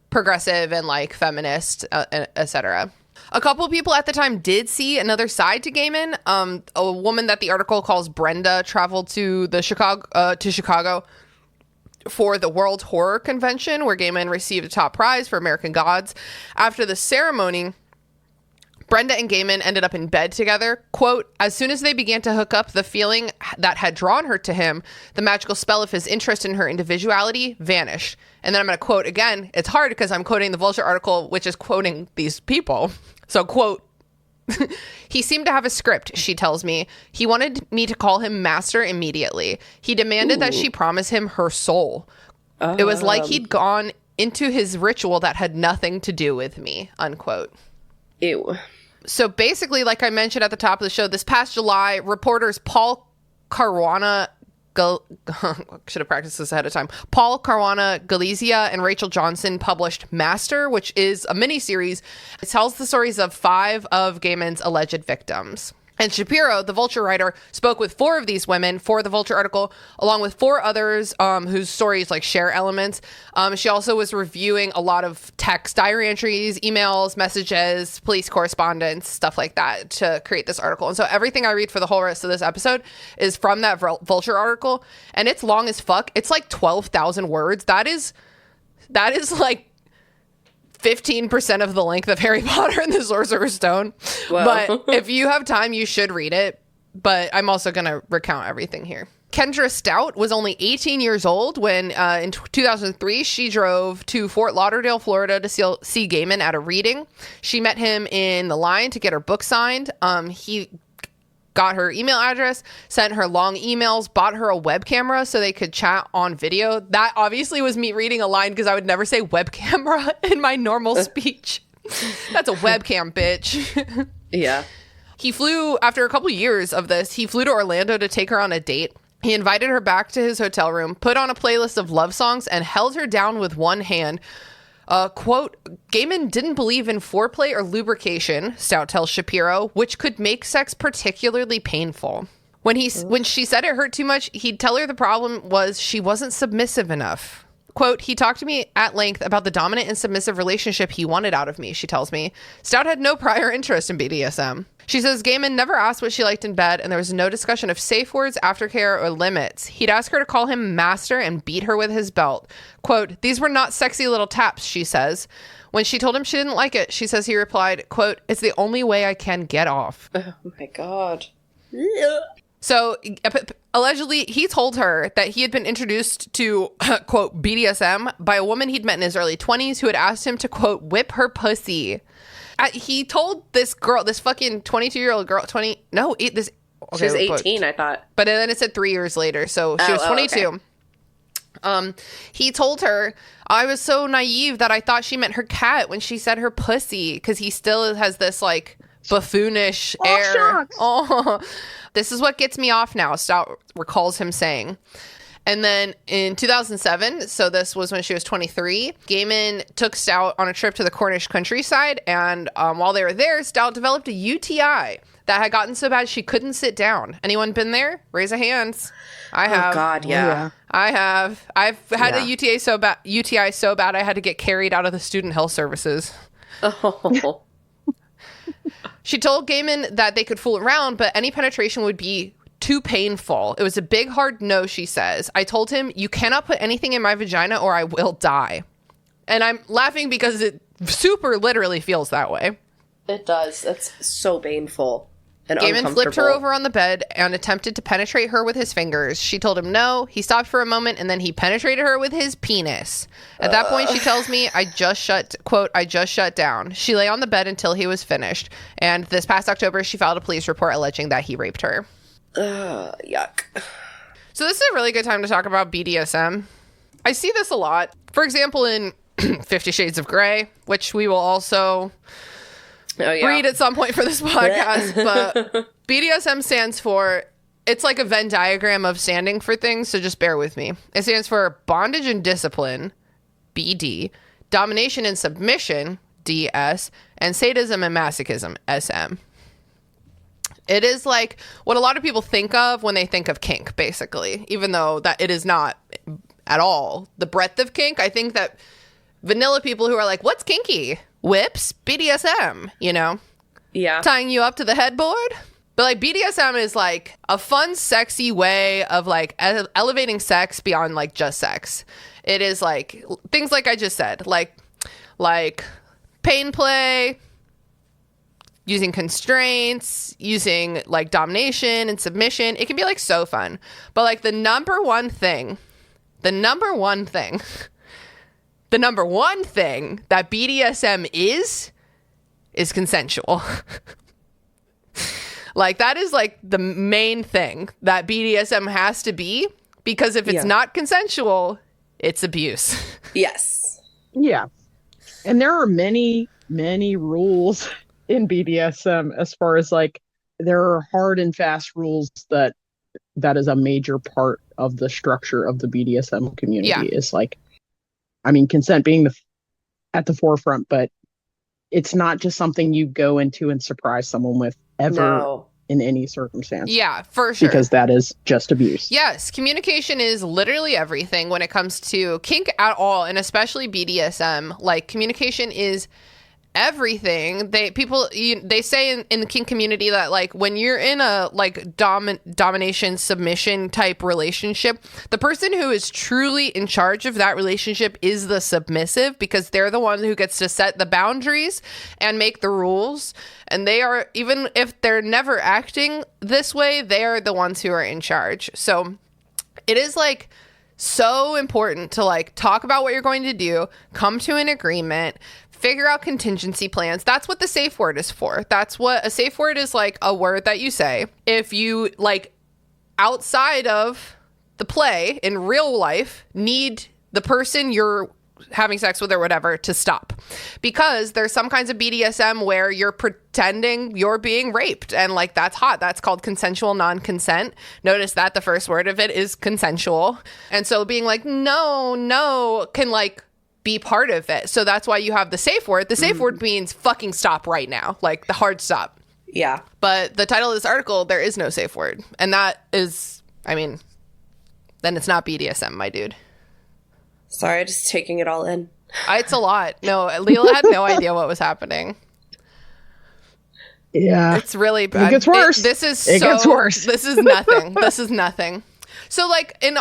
Speaker 4: progressive and like feminist, etc. A couple of people at the time did see another side to Gaiman. A woman that the article calls Brenda traveled to Chicago for the World Horror Convention, where Gaiman received a top prize for American Gods. After the ceremony, Brenda and Gaiman ended up in bed together. Quote, as soon as they began to hook up, the feeling that had drawn her to him, the magical spell of his interest in her individuality, vanished. And then I'm going to quote again. It's hard because I'm quoting the Vulture article, which is quoting these people. So, quote, he seemed to have a script, she tells me. He wanted me to call him master immediately. He demanded that she promise him her soul. It was like he'd gone into his ritual that had nothing to do with me, unquote.
Speaker 5: Ew.
Speaker 4: So basically, like I mentioned at the top of the show, this past July, reporters Paul Caruana, should have practiced this ahead of time. Paul Caruana Galizia and Rachel Johnson published Master, which is a miniseries. It tells the stories of 5 of Gaiman's alleged victims. And Shapiro, the Vulture writer, spoke with 4 of these women for the Vulture article, along with 4 others whose stories like share elements. She also was reviewing a lot of text, diary entries, emails, messages, police correspondence, stuff like that to create this article. And so everything I read for the whole rest of this episode is from that Vulture article, and it's long as fuck. It's like 12,000 words. That is like 15% of the length of Harry Potter and the Sorcerer's Stone. Whoa. But if you have time, you should read it. But I'm also going to recount everything here. Kendra Stout was only 18 years old when in 2003, she drove to Fort Lauderdale, Florida to see Gaiman at a reading. She met him in the line to get her book signed. He got her email address, sent her long emails, bought her a web camera so they could chat on video. That obviously was me reading a line because I would never say web camera in my normal speech. That's a webcam, bitch.
Speaker 5: Yeah.
Speaker 4: He flew, after a couple years of this, he flew to Orlando to take her on a date. He invited her back to his hotel room, put on a playlist of love songs, and held her down with one hand. Quote, Gaiman didn't believe in foreplay or lubrication, Stout tells Shapiro, which could make sex particularly painful. When she said it hurt too much, he'd tell her the problem was she wasn't submissive enough. Quote, he talked to me at length about the dominant and submissive relationship he wanted out of me, she tells me. Stout had no prior interest in BDSM. She says Gaiman never asked what she liked in bed, and there was no discussion of safe words, aftercare, or limits. He'd ask her to call him master and beat her with his belt. Quote, these were not sexy little taps, she says. When she told him she didn't like it, she says he replied, quote, it's the only way I can get off.
Speaker 5: Oh my God.
Speaker 4: So, allegedly, he told her that he had been introduced to, quote, BDSM by a woman he'd met in his early 20s who had asked him to, quote, whip her pussy. He told this girl, this fucking 22-year-old girl, she was
Speaker 5: 18, I thought.
Speaker 4: But then it said 3 years later, so she was 22. Okay. He told her, I was so naive that I thought she meant her cat when she said her pussy, because he still has this, like, buffoonish air.
Speaker 7: Shucks.
Speaker 4: Oh, this is what gets me off now, Stout recalls him saying. And then in 2007, so this was when she was 23, Gaiman took Stout on a trip to the Cornish countryside, and while they were there, Stout developed a UTI that had gotten so bad she couldn't sit down. Anyone been there? Raise a hands. I have.
Speaker 5: Oh God, yeah.
Speaker 4: I have. I've had a UTI so bad I had to get carried out of the student health services.
Speaker 5: Oh.
Speaker 4: She told Gaiman that they could fool around, but any penetration would be too painful. It was a big, hard no, she says. I told him, you cannot put anything in my vagina or I will die. And I'm laughing because it super literally feels that way.
Speaker 5: It does. It's so painful and
Speaker 4: Gaiman flipped her over on the bed and attempted to penetrate her with his fingers. She told him no. He stopped for a moment and then he penetrated her with his penis. At that point, she tells me, I just shut down. She lay on the bed until he was finished. And this past October, she filed a police report alleging that he raped her.
Speaker 5: Yuck.
Speaker 4: So this is a really good time to talk about BDSM. I see this a lot. For example, in 50 Shades of Grey, which we will also read at some point for this podcast. But BDSM stands for, it's like a Venn diagram of standing for things, so just bear with me. It stands for bondage and discipline, BD, domination and submission, DS, and sadism and masochism, SM. It is like what a lot of people think of when they think of kink, basically, even though that it is not at all the breadth of kink. I think that vanilla people who are like, what's kinky? Whips, BDSM, you know?
Speaker 5: Yeah.
Speaker 4: Tying you up to the headboard. But like BDSM is like a fun, sexy way of like elevating sex beyond like just sex. It is like things like I just said, like pain play, using constraints, using like domination and submission. It can be like so fun. But like the number one thing that BDSM is consensual. Like that is like the main thing that BDSM has to be, because if it's not consensual, it's abuse.
Speaker 5: Yes.
Speaker 7: Yeah. And there are many, many rules in BDSM as far as like there are hard and fast rules that is a major part of the structure of the BDSM community. Is like, I mean, consent being at the forefront, but it's not just something you go into and surprise someone with ever in any circumstance.
Speaker 4: Yeah, for sure.
Speaker 7: Because that is just abuse.
Speaker 4: Yes, communication is literally everything when it comes to kink at all, and especially BDSM. Like, communication is everything. They say in the kink community that like when you're in a like domination submission type relationship, the person who is truly in charge of that relationship is the submissive, because they're the one who gets to set the boundaries and make the rules, and they are, even if they're never acting this way, they are the ones who are in charge. So it is like so important to like talk about what you're going to do, come to an agreement, figure out contingency plans. That's what the safe word is for. That's what a safe word is, like a word that you say if you like outside of the play in real life need the person you're having sex with or whatever to stop, because there's some kinds of BDSM where you're pretending you're being raped, and like that's hot. That's called consensual non-consent. Notice that the first word of it is consensual, and so being like no can like be part of it. So that's why you have the safe word. The safe word means fucking stop right now, like the hard stop.
Speaker 5: Yeah.
Speaker 4: But the title of this article, there is no safe word, and that is, I mean, then it's not BDSM, my dude.
Speaker 5: Sorry, just taking it all in.
Speaker 4: It's a lot. No, Leela had no idea what was happening.
Speaker 7: Yeah.
Speaker 4: It's really bad.
Speaker 7: It gets worse.
Speaker 4: It gets worse. This is nothing. This is nothing. So like in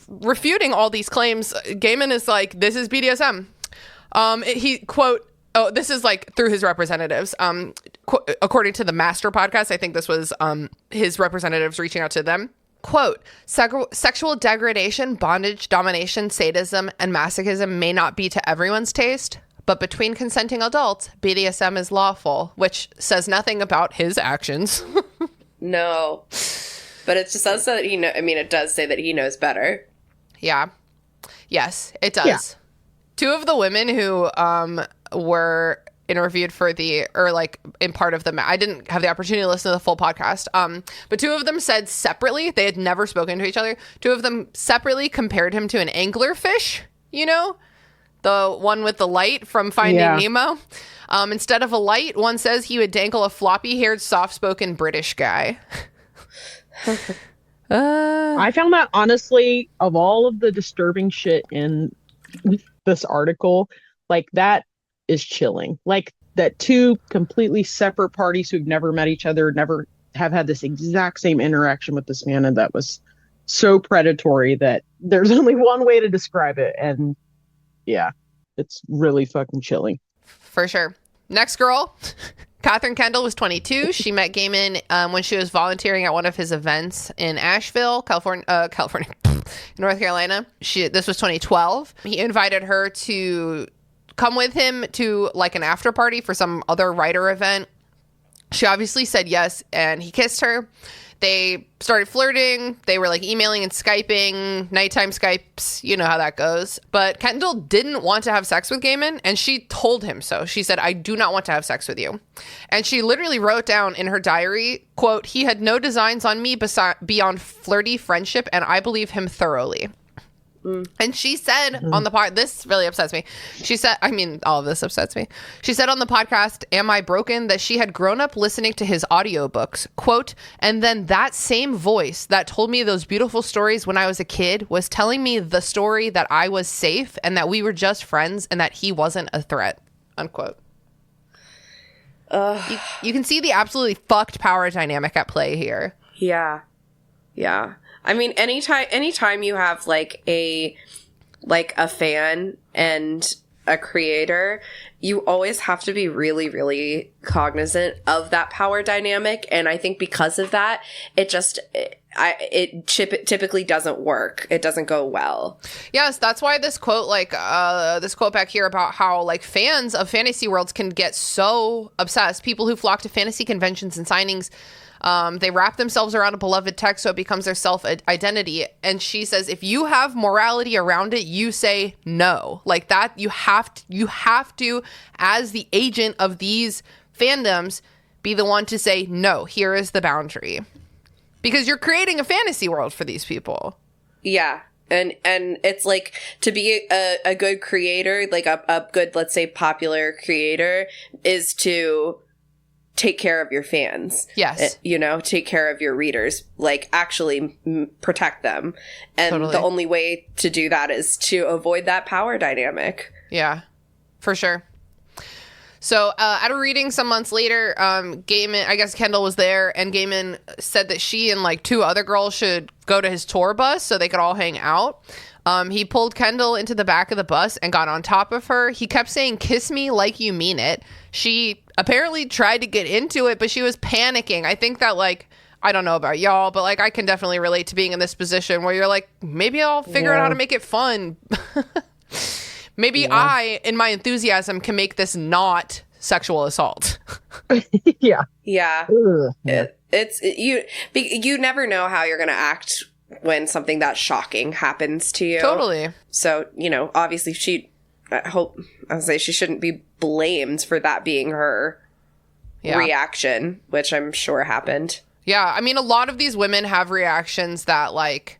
Speaker 4: refuting all these claims, Gaiman is like, this is BDSM. He quote, oh, this is like through his representatives. According to the Master podcast, I think this was his representatives reaching out to them. Quote, sexual degradation, bondage, domination, sadism, and masochism may not be to everyone's taste, but between consenting adults, BDSM is lawful, which says nothing about his actions.
Speaker 5: No. But it just says that it does say that he knows better.
Speaker 4: Yeah. Yes, it does.
Speaker 7: Yeah.
Speaker 4: Two of the women who were interviewed in part of I didn't have the opportunity to listen to the full podcast. But two of them said separately, they had never spoken to each other. Two of them separately compared him to an anglerfish, you know, the one with the light from Finding Nemo. Instead of a light, one says he would dangle a floppy-haired, soft-spoken British guy.
Speaker 7: I found that, honestly, of all of the disturbing shit in this article, like that is chilling. Like that two completely separate parties who've never met each other, never have had this exact same interaction with this man, and that was so predatory that there's only one way to describe it. And yeah, it's really fucking chilling.
Speaker 4: For sure. Next girl. Catherine Kendall was 22. She met Gaiman when she was volunteering at one of his events in Asheville, California, North Carolina. This was 2012. He invited her to come with him to like an after party for some other writer event. She obviously said yes, and he kissed her. They started flirting. They were like emailing and Skyping, nighttime Skypes. You know how that goes. But Kendall didn't want to have sex with Gaiman, and she told him so. She said, I do not want to have sex with you. And she literally wrote down in her diary, quote, he had no designs on me beyond flirty friendship, and I believe him thoroughly. And she said on the pod, this really upsets me. She said, I mean, all of this upsets me. She said on the podcast, Am I Broken? That she had grown up listening to his audiobooks, quote, and then that same voice that told me those beautiful stories when I was a kid was telling me the story that I was safe and that we were just friends and that he wasn't a threat, unquote. You can see the absolutely fucked power dynamic at play here.
Speaker 5: Yeah. Yeah. I mean, anytime you have like a fan and a creator, you always have to be really, really cognizant of that power dynamic. And I think because of that, it typically doesn't work. It doesn't go well.
Speaker 4: Yes, that's why this quote, this quote back here about how like fans of fantasy worlds can get so obsessed. People who flock to fantasy conventions and signings, they wrap themselves around a beloved text so it becomes their self-identity. And she says, if you have morality around it, you say no. Like that, you have to, as the agent of these fandoms, be the one to say, no, here is the boundary. Because you're creating a fantasy world for these people.
Speaker 5: Yeah. And it's like, to be a good creator, like a good, let's say, popular creator, is to take care of your fans.
Speaker 4: Yes.
Speaker 5: Take care of your readers. Like, actually protect them. And
Speaker 4: Totally.
Speaker 5: the only way to do that is to avoid that power dynamic.
Speaker 4: Yeah, for sure. So at a reading some months later, Gaiman, I guess Kendall was there, and Gaiman said that she and like 2 other girls should go to his tour bus so they could all hang out. He pulled Kendall into the back of the bus and got on top of her. He kept saying, kiss me like you mean it. She apparently tried to get into it, but she was panicking. I think that, like, I don't know about y'all, but like I can definitely relate to being in this position where you're like, maybe I'll figure out how to make it fun. Maybe I, in my enthusiasm, can make this not sexual assault.
Speaker 7: Yeah.
Speaker 5: Yeah. You never know how you're going to act when something that shocking happens to you.
Speaker 4: Totally.
Speaker 5: So, obviously she shouldn't be blamed for that being her reaction, which I'm sure happened.
Speaker 4: Yeah. I mean, a lot of these women have reactions that like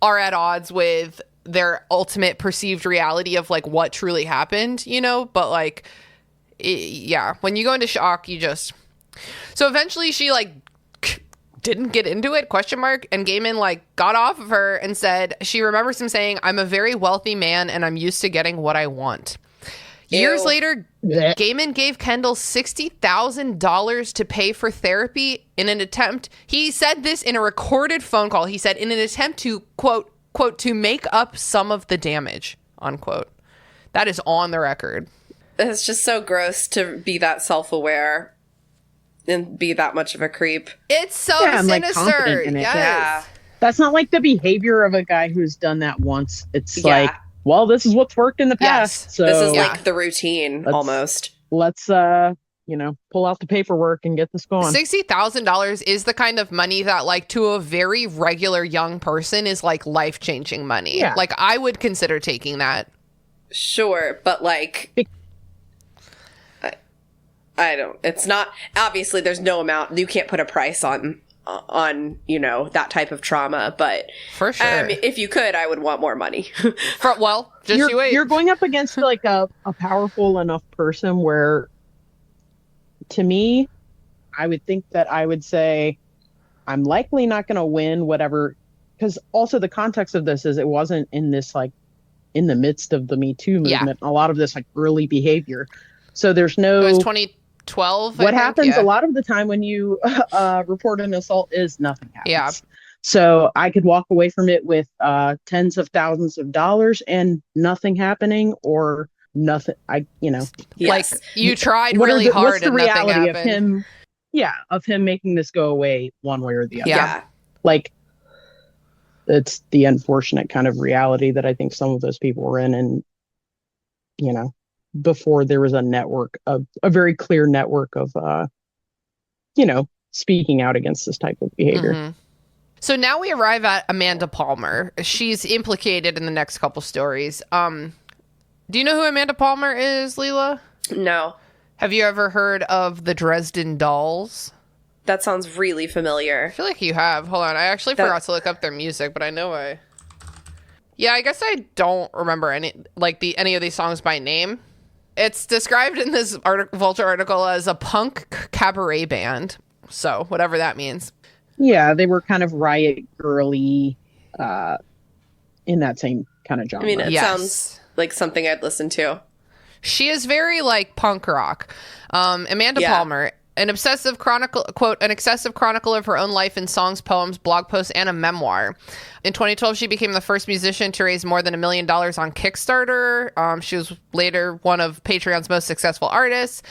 Speaker 4: are at odds with their ultimate perceived reality of like what truly happened, but like, when you go into shock, so eventually she like didn't get into it, ? And Gaiman like got off of her and said, she remembers him saying, I'm a very wealthy man and I'm used to getting what I want. Years later, Gaiman gave Kendall $60,000 to pay for therapy in an attempt. He said this in a recorded phone call. He said, in an attempt to quote, to make up some of the damage, unquote. That is on the record.
Speaker 5: It's just so gross to be that self-aware and be that much of a creep.
Speaker 4: It's so
Speaker 7: and,
Speaker 4: sinister.
Speaker 7: confident in it.
Speaker 4: Yes.
Speaker 5: Yeah.
Speaker 7: That's not like the behavior of a guy who's done that once. It's like, well, this is what's worked in the past.
Speaker 4: Yes.
Speaker 7: So
Speaker 5: This is like the routine almost.
Speaker 7: Let's pull out the paperwork and get this going.
Speaker 4: $60,000 is the kind of money that like to a very regular young person is like life-changing money.
Speaker 7: Yeah.
Speaker 4: Like I would consider taking that.
Speaker 5: Sure, but like I don't. It's not, obviously there's no amount, you can't put a price on that type of trauma, but
Speaker 4: For sure.
Speaker 5: if you could, I would want more money.
Speaker 4: You wait.
Speaker 7: You're going up against like a powerful enough person where, to me, I would think that I would say I'm likely not going to win whatever, because also the context of this is it wasn't in this like in the midst of the Me Too movement. A lot of this like early behavior. So there's no.
Speaker 4: It was 2012.
Speaker 7: What happens a lot of the time when you report an assault is nothing happens.
Speaker 4: Yeah.
Speaker 7: So I could walk away from it with tens of thousands of dollars and nothing happening, or nothing.
Speaker 5: Yes.
Speaker 4: Like you tried
Speaker 7: What
Speaker 4: really hard
Speaker 7: what's the
Speaker 4: and nothing
Speaker 7: reality
Speaker 4: happened.
Speaker 7: of him? Yeah, of him making this go away one way or the other.
Speaker 5: Yeah.
Speaker 7: Like it's the unfortunate kind of reality that I think some of those people were in, and before there was a network of a very clear network of speaking out against this type of behavior.
Speaker 4: Mm-hmm. So now we arrive at Amanda Palmer. She's implicated in the next couple stories. Do you know who Amanda Palmer is, Leela?
Speaker 5: No.
Speaker 4: Have you ever heard of the Dresden Dolls?
Speaker 5: That sounds really familiar.
Speaker 4: I feel like you have. Hold on. I actually forgot to look up their music, but I know I... Yeah, I guess I don't remember any of these songs by name. It's described in this Vulture article as a punk cabaret band. So whatever that means.
Speaker 7: Yeah, they were kind of riot girly in that same kind of genre.
Speaker 5: I mean, it sounds like something I'd listen to.
Speaker 4: She is very like punk rock. Amanda Palmer, an obsessive chronicle, quote, an excessive chronicle of her own life in songs, poems, blog posts, and a memoir. In 2012, she became the first musician to raise more than $1 million on Kickstarter. She was later one of Patreon's most successful artists.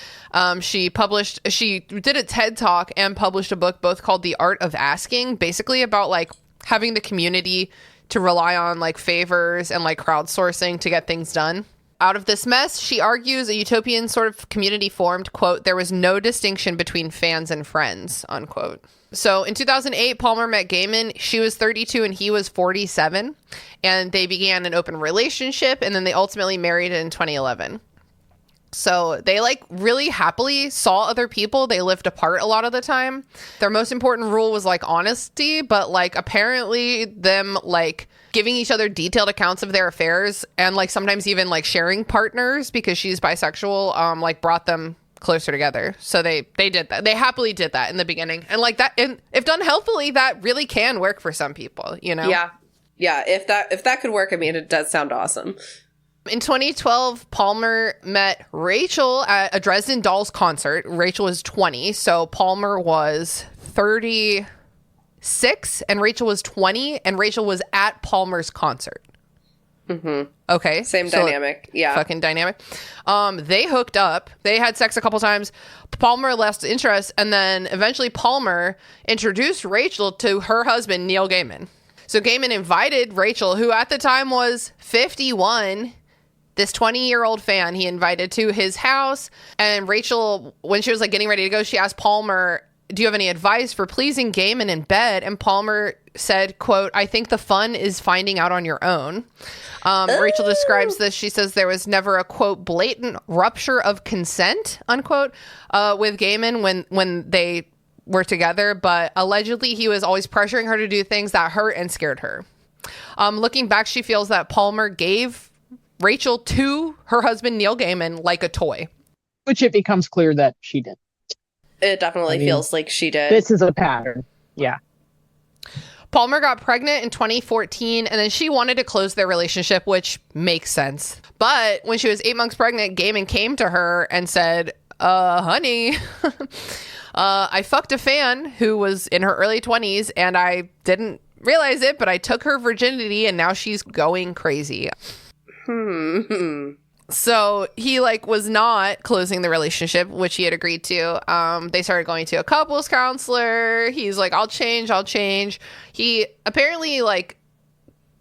Speaker 4: She did a TED Talk and published a book, both called The Art of Asking, basically about like having the community to rely on like favors and like crowdsourcing to get things done. Out of this mess, she argues, a utopian sort of community formed, quote, there was no distinction between fans and friends, unquote. So in 2008, Palmer met Gaiman. She was 32 and he was 47. And they began an open relationship. And then they ultimately married in 2011. So they like really happily saw other people. They lived apart a lot of the time. Their most important rule was like honesty. But like apparently them like giving each other detailed accounts of their affairs and like sometimes even like sharing partners because she's bisexual like brought them closer together. So they did that. They happily did that in the beginning. And like that, and if done healthily, that really can work for some people, you know?
Speaker 5: Yeah. If that could work, I mean, it does sound awesome.
Speaker 4: In 2012, Palmer met Rachel at a Dresden Dolls concert. Rachel was 20, so Palmer was 36 and Rachel was 20 and Rachel was at Palmer's concert.
Speaker 5: Mm-hmm.
Speaker 4: Okay.
Speaker 5: Same dynamic. Yeah.
Speaker 4: Fucking dynamic. They hooked up. They had sex a couple times. Palmer lost interest and then eventually Palmer introduced Rachel to her husband, Neil Gaiman. So Gaiman invited Rachel, who at the time was 51, this 20-year-old fan, he invited to his house. And Rachel, when she was like getting ready to go, she asked Palmer, do you have any advice for pleasing Gaiman in bed? And Palmer said, quote, I think the fun is finding out on your own. Rachel describes this. She says there was never a, quote, blatant rupture of consent, unquote, with Gaiman when they were together. But allegedly, he was always pressuring her to do things that hurt and scared her. Looking back, she feels that Palmer gave Rachel to her husband, Neil Gaiman, like a toy.
Speaker 7: Which it becomes clear that she did.
Speaker 5: It definitely feels like she did.
Speaker 7: This is a pattern. Yeah.
Speaker 4: Palmer got pregnant in 2014, and then she wanted to close their relationship, which makes sense. But when she was 8 months pregnant, Gaiman came to her and said, honey, I fucked a fan who was in her early 20s, and I didn't realize it, but I took her virginity, and now she's going crazy. So he like was not closing the relationship, which he had agreed to. They started going to a couples counselor. He's like, I'll change. He apparently like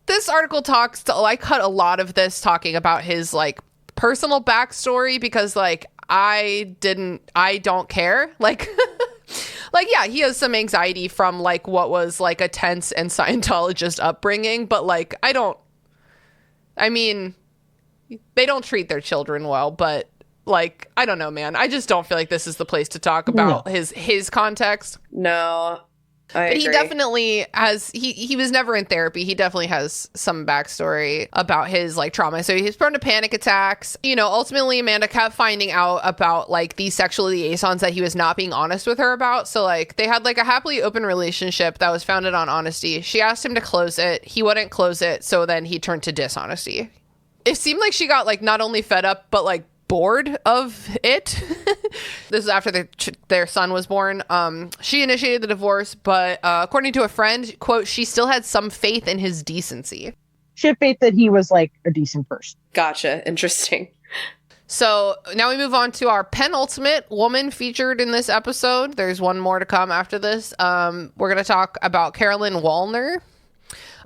Speaker 4: this article talks to, I cut a lot of this talking about his like personal backstory because like I don't care. Like, like, yeah, he has some anxiety from like what was like a tense and Scientologist upbringing, but like, I mean, they don't treat their children well, but like, I don't know, man. I just don't feel like this is the place to talk about his context.
Speaker 5: No, I agree.
Speaker 4: He definitely has, he was never in therapy. He definitely has some backstory about his like trauma. So he's prone to panic attacks. You know, ultimately Amanda kept finding out about like these sexual liaisons that he was not being honest with her about. So like they had like a happily open relationship that was founded on honesty. She asked him to close it. He wouldn't close it. So then he turned to dishonesty. It seemed like she got like not only fed up, but like bored of it. This is after their son was born. She initiated the divorce, but according to a friend, quote, she still had some faith in his decency.
Speaker 7: She had faith that he was like a decent person.
Speaker 5: Gotcha. Interesting.
Speaker 4: So now we move on to our penultimate woman featured in this episode. There's one more to come after this. We're going to talk about Carolyn Wallner.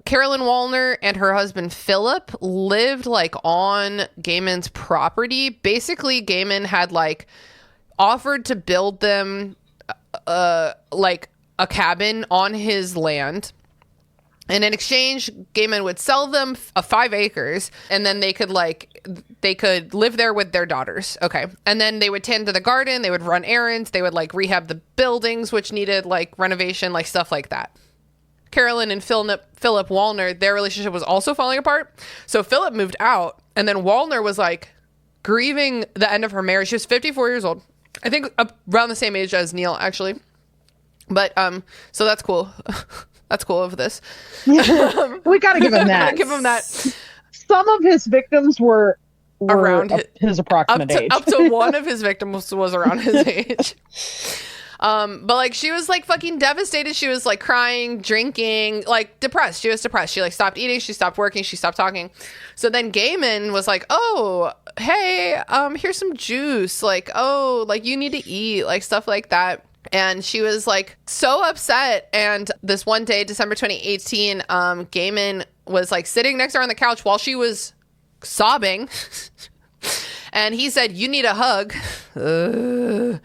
Speaker 4: Carolyn Wallner and her husband Philip lived like on Gaiman's property. Basically, Gaiman had like offered to build them like a cabin on his land. And in exchange, Gaiman would sell them 5 acres, and then they could live there with their daughters. Okay. And then they would tend to the garden, they would run errands, they would like rehab the buildings which needed like renovation, like stuff like that. Carolyn and Philip Wallner, their relationship was also falling apart. So Philip moved out, and then Wallner was like grieving the end of her marriage. She was 54 years old. I think around the same age as Neil, actually. But so that's cool. That's cool of this.
Speaker 7: We gotta give him that.
Speaker 4: Give him that.
Speaker 7: Some of his victims were
Speaker 4: around
Speaker 7: his approximate age.
Speaker 4: Up to one of his victims was around his age. But like she was like fucking devastated. She was like crying, drinking, like depressed. She was depressed. She like stopped eating. She stopped working. She stopped talking. So then Gaiman was like, oh, hey, here's some juice. Like, oh, like you need to eat, like stuff like that. And she was like so upset. And this one day, December 2018, Gaiman was like sitting next to her on the couch while she was sobbing. And he said, you need a hug.
Speaker 7: Can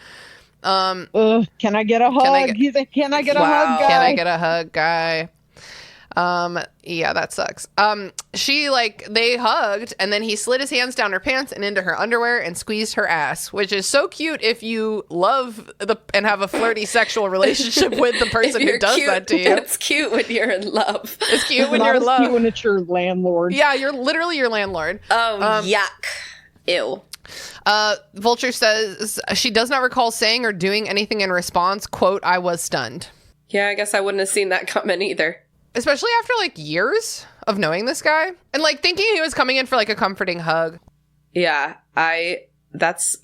Speaker 7: I get a hug? He's like, can I get a hug, guy?
Speaker 4: Can I get a hug, guy? Yeah, that sucks. They hugged, and then he slid his hands down her pants and into her underwear and squeezed her ass, which is so cute if you love and have a flirty sexual relationship with the person who does that to you.
Speaker 5: It's cute when you're in love.
Speaker 4: It's cute when you're in love.
Speaker 7: Cute when it's your landlord.
Speaker 4: Yeah, you're literally your landlord.
Speaker 5: Oh, yuck. Ew.
Speaker 4: Vulture says she does not recall saying or doing anything in response. Quote, I was stunned.
Speaker 5: Yeah, I guess I wouldn't have seen that coming either.
Speaker 4: Especially after like years of knowing this guy and like thinking he was coming in for like a comforting hug.
Speaker 5: Yeah, that's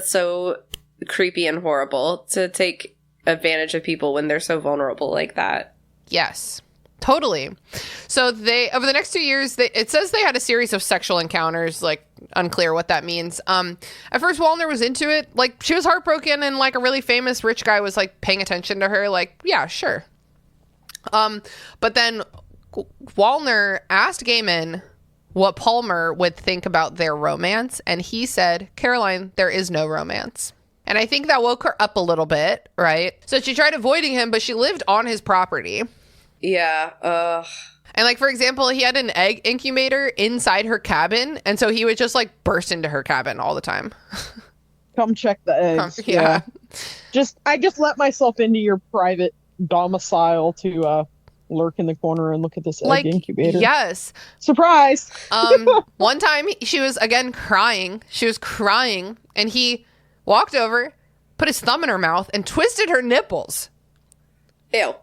Speaker 5: so creepy and horrible to take advantage of people when they're so vulnerable like that.
Speaker 4: Yes, totally. So they, over the next 2 years, it says they had a series of sexual encounters, like unclear what that means. At first Wallner was into it. Like she was heartbroken and like a really famous rich guy was like paying attention to her. Like, yeah, sure. But then Wallner asked Gaiman what Palmer would think about their romance, and he said, Caroline, there is no romance. And I think that woke her up a little bit, right? So she tried avoiding him, but she lived on his property.
Speaker 5: Yeah.
Speaker 4: And like, for example, he had an egg incubator inside her cabin, and so he would just like burst into her cabin all the time.
Speaker 7: Come check the eggs.
Speaker 4: Yeah.
Speaker 7: I just let myself into your private domicile to lurk in the corner and look at this egg incubator.
Speaker 4: Yes.
Speaker 7: Surprise.
Speaker 4: One time she was again crying. She was crying and he walked over, put his thumb in her mouth and twisted her nipples.
Speaker 5: Ew.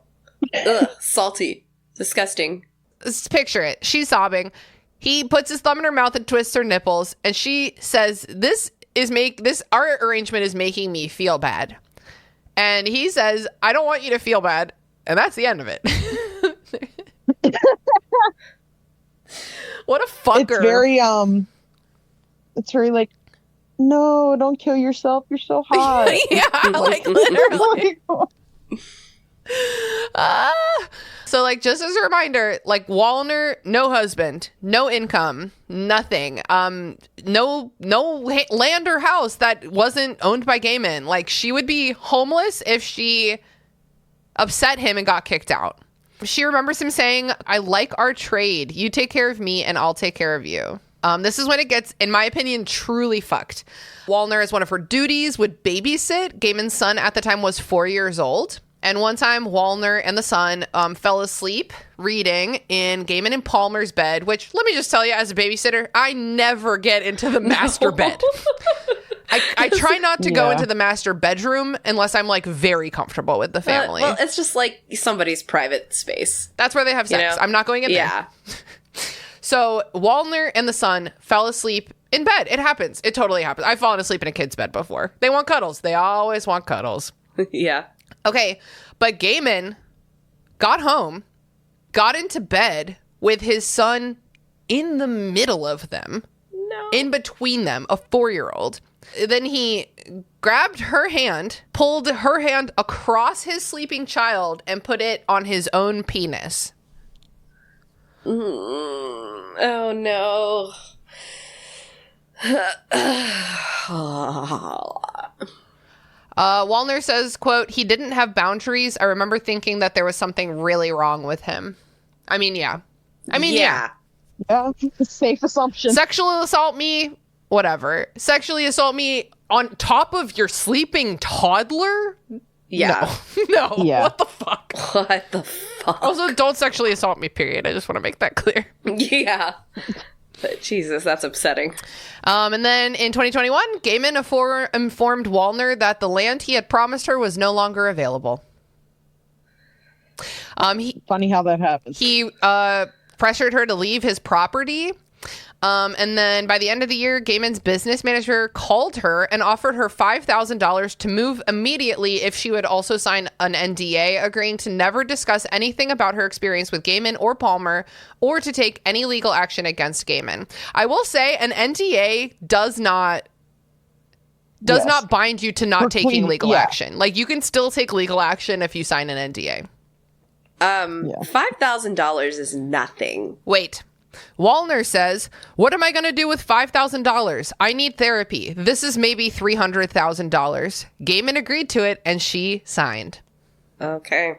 Speaker 5: Ugh, salty. Disgusting.
Speaker 4: Just picture it. She's sobbing. He puts his thumb in her mouth and twists her nipples and she says, our arrangement is making me feel bad. And he says, I don't want you to feel bad. And that's the end of it. What a fucker.
Speaker 7: It's very like, no, don't kill yourself. You're so hot.
Speaker 4: Yeah, like literally. So like, just as a reminder, like Wallner, no husband, no income, nothing. No land or house that wasn't owned by Gaiman. Like she would be homeless if she upset him and got kicked out. She remembers him saying, I like our trade. You take care of me and I'll take care of you. This is when it gets, in my opinion, truly fucked. Wallner, as one of her duties, would babysit. Gaiman's son at the time was 4 years old. And one time, Wallner and the son fell asleep reading in Gaiman and Palmer's bed, which, let me just tell you, as a babysitter, I never get into the master bed. I try not to go into the master bedroom unless I'm, like, very comfortable with the family.
Speaker 5: Well, it's just, like, somebody's private space.
Speaker 4: That's where they have sex. You know? I'm not going in there.
Speaker 5: Yeah.
Speaker 4: So, Wallner and the son fell asleep in bed. It happens. It totally happens. I've fallen asleep in a kid's bed before. They want cuddles. They always want cuddles.
Speaker 5: Yeah.
Speaker 4: Okay, but Gaiman got home, got into bed with his son in the middle of them, in between them, a 4-year-old. Then he grabbed her hand, pulled her hand across his sleeping child, and put it on his own penis.
Speaker 5: Oh, no.
Speaker 4: Wallner says, quote, he didn't have boundaries. I remember thinking that there was something really wrong with him. I mean, yeah.
Speaker 7: Yeah, safe assumption.
Speaker 4: Sexual assault me, whatever. Sexually assault me on top of your sleeping toddler?
Speaker 5: Yeah.
Speaker 4: No.
Speaker 7: Yeah.
Speaker 4: What the fuck?
Speaker 5: What the fuck?
Speaker 4: Also, don't sexually assault me, period. I just want to make that clear.
Speaker 5: Yeah. But Jesus, that's upsetting.
Speaker 4: And then in 2021, Gaiman informed Wallner that the land he had promised her was no longer available.
Speaker 7: Funny how that happens.
Speaker 4: He pressured her to leave his property. And then by the end of the year, Gaiman's business manager called her and offered her $5,000 to move immediately if she would also sign an NDA, agreeing to never discuss anything about her experience with Gaiman or Palmer, or to take any legal action against Gaiman. I will say an NDA does not bind you to not taking legal action. Like, you can still take legal action if you sign an NDA.
Speaker 5: $5,000 is nothing.
Speaker 4: Wait. Wallner says, "What am I going to do with $5,000? I need therapy. This is maybe $300,000. Gaiman agreed to it, and she signed."
Speaker 5: Okay.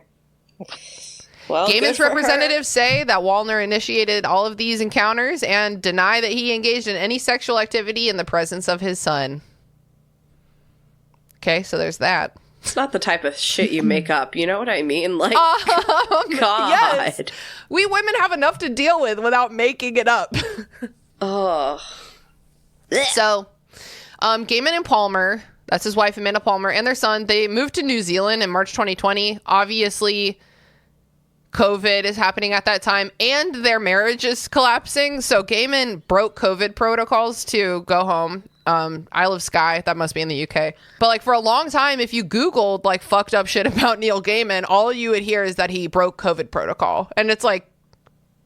Speaker 5: Well,
Speaker 4: Gaiman's representatives say that Wallner initiated all of these encounters and deny that he engaged in any sexual activity in the presence of his son. Okay, so there's that.
Speaker 5: It's not the type of shit you make up. You know what I mean? Like, God.
Speaker 4: Yes. We women have enough to deal with without making it up.
Speaker 5: Oh.
Speaker 4: So, Gaiman and Palmer, that's his wife, Amanda Palmer, and their son, they moved to New Zealand in March 2020. Obviously, COVID is happening at that time, and their marriage is collapsing. So Gaiman broke COVID protocols to go home. Isle of Skye, that must be in the UK. But like for a long time, if you Googled like fucked up shit about Neil Gaiman, all you would hear is that he broke COVID protocol. And it's like,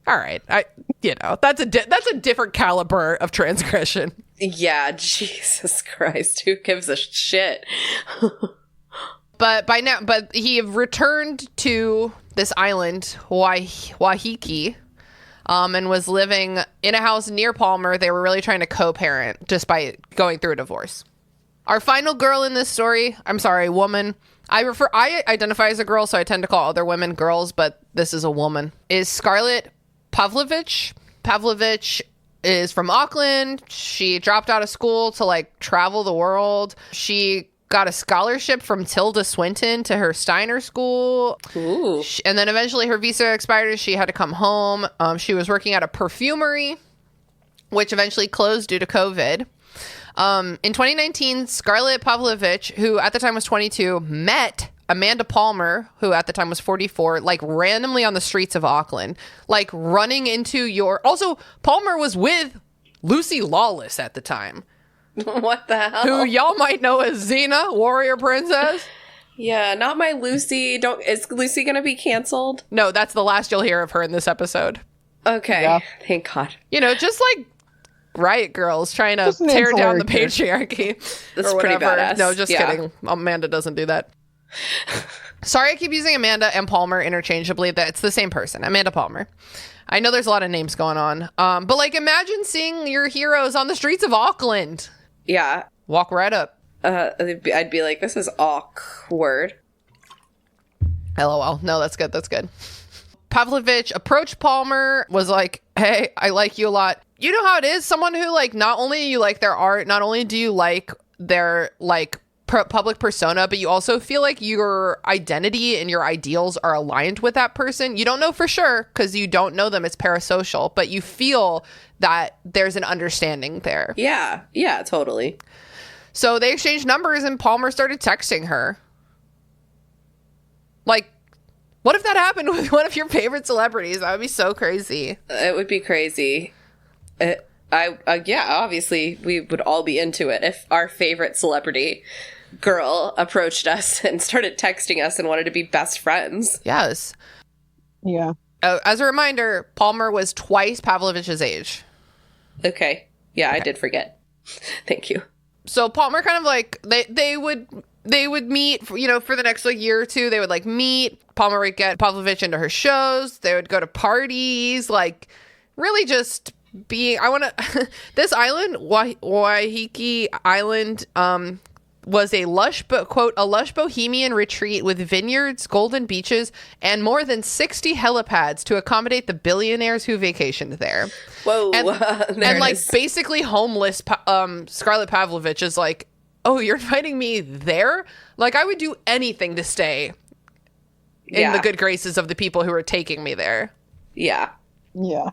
Speaker 4: all right, that's a different caliber of transgression.
Speaker 5: Yeah, Jesus Christ, who gives a shit?
Speaker 4: But he returned to this island, Waiheke, and was living in a house near Palmer. They were really trying to co-parent just by going through a divorce. Our final girl in this story, woman. I identify as a girl, so I tend to call other women girls, but this is a woman, is Scarlett Pavlovich. Pavlovich is from Auckland. She dropped out of school to like travel the world. She got a scholarship from Tilda Swinton to her Steiner school.
Speaker 5: Ooh.
Speaker 4: And then eventually her visa expired and she had to come home. She was working at a perfumery, which eventually closed due to COVID. In 2019, Scarlett Pavlovich, who at the time was 22, met Amanda Palmer, who at the time was 44, like randomly on the streets of Auckland, like running into Also, Palmer was with Lucy Lawless at the time.
Speaker 5: What the hell?
Speaker 4: Who y'all might know as Xena, warrior princess.
Speaker 5: Yeah, not my Lucy. Is Lucy gonna be canceled?
Speaker 4: No, that's the last you'll hear of her in this episode.
Speaker 5: Okay, yeah. Thank God.
Speaker 4: Just like Riot Girls trying to tear down the patriarchy.
Speaker 5: That's pretty badass.
Speaker 4: No, just kidding. Amanda doesn't do that. Sorry, I keep using Amanda and Palmer interchangeably. It's the same person, Amanda Palmer. I know there's a lot of names going on. But like, imagine seeing your heroes on the streets of Auckland.
Speaker 5: Yeah.
Speaker 4: Walk right up.
Speaker 5: I'd be like, this is awkward.
Speaker 4: LOL. No, that's good. That's good. Pavlovich approached Palmer, was like, hey, I like you a lot. You know how it is? Someone who like, not only you like their art, not only do you like their like public persona, but you also feel like your identity and your ideals are aligned with that person. You don't know for sure because you don't know them. It's parasocial, but you feel that there's an understanding there.
Speaker 5: Yeah. Yeah, totally.
Speaker 4: So they exchanged numbers and Palmer started texting her. Like, what if that happened with one of your favorite celebrities? That would be so crazy.
Speaker 5: It would be crazy. Yeah, obviously we would all be into it if our favorite celebrity girl approached us and started texting us and wanted to be best friends.
Speaker 4: Yes.
Speaker 7: Yeah.
Speaker 4: As a reminder, Palmer was twice Pavlovich's age.
Speaker 5: Okay. Yeah, I did forget. Thank you.
Speaker 4: So Palmer kind of like they would meet, for the next like year or two. They would like meet. Palmer would get Pavlovich into her shows. They would go to parties, like really just being. This island, Waiheke Island, was a lush bohemian retreat with vineyards, golden beaches, and more than 60 helipads to accommodate the billionaires who vacationed there.
Speaker 5: Whoa.
Speaker 4: And like basically homeless Scarlett Pavlovich is like, oh, you're inviting me there? Like I would do anything to stay in the good graces of the people who were taking me there.
Speaker 5: Yeah.
Speaker 7: Yeah.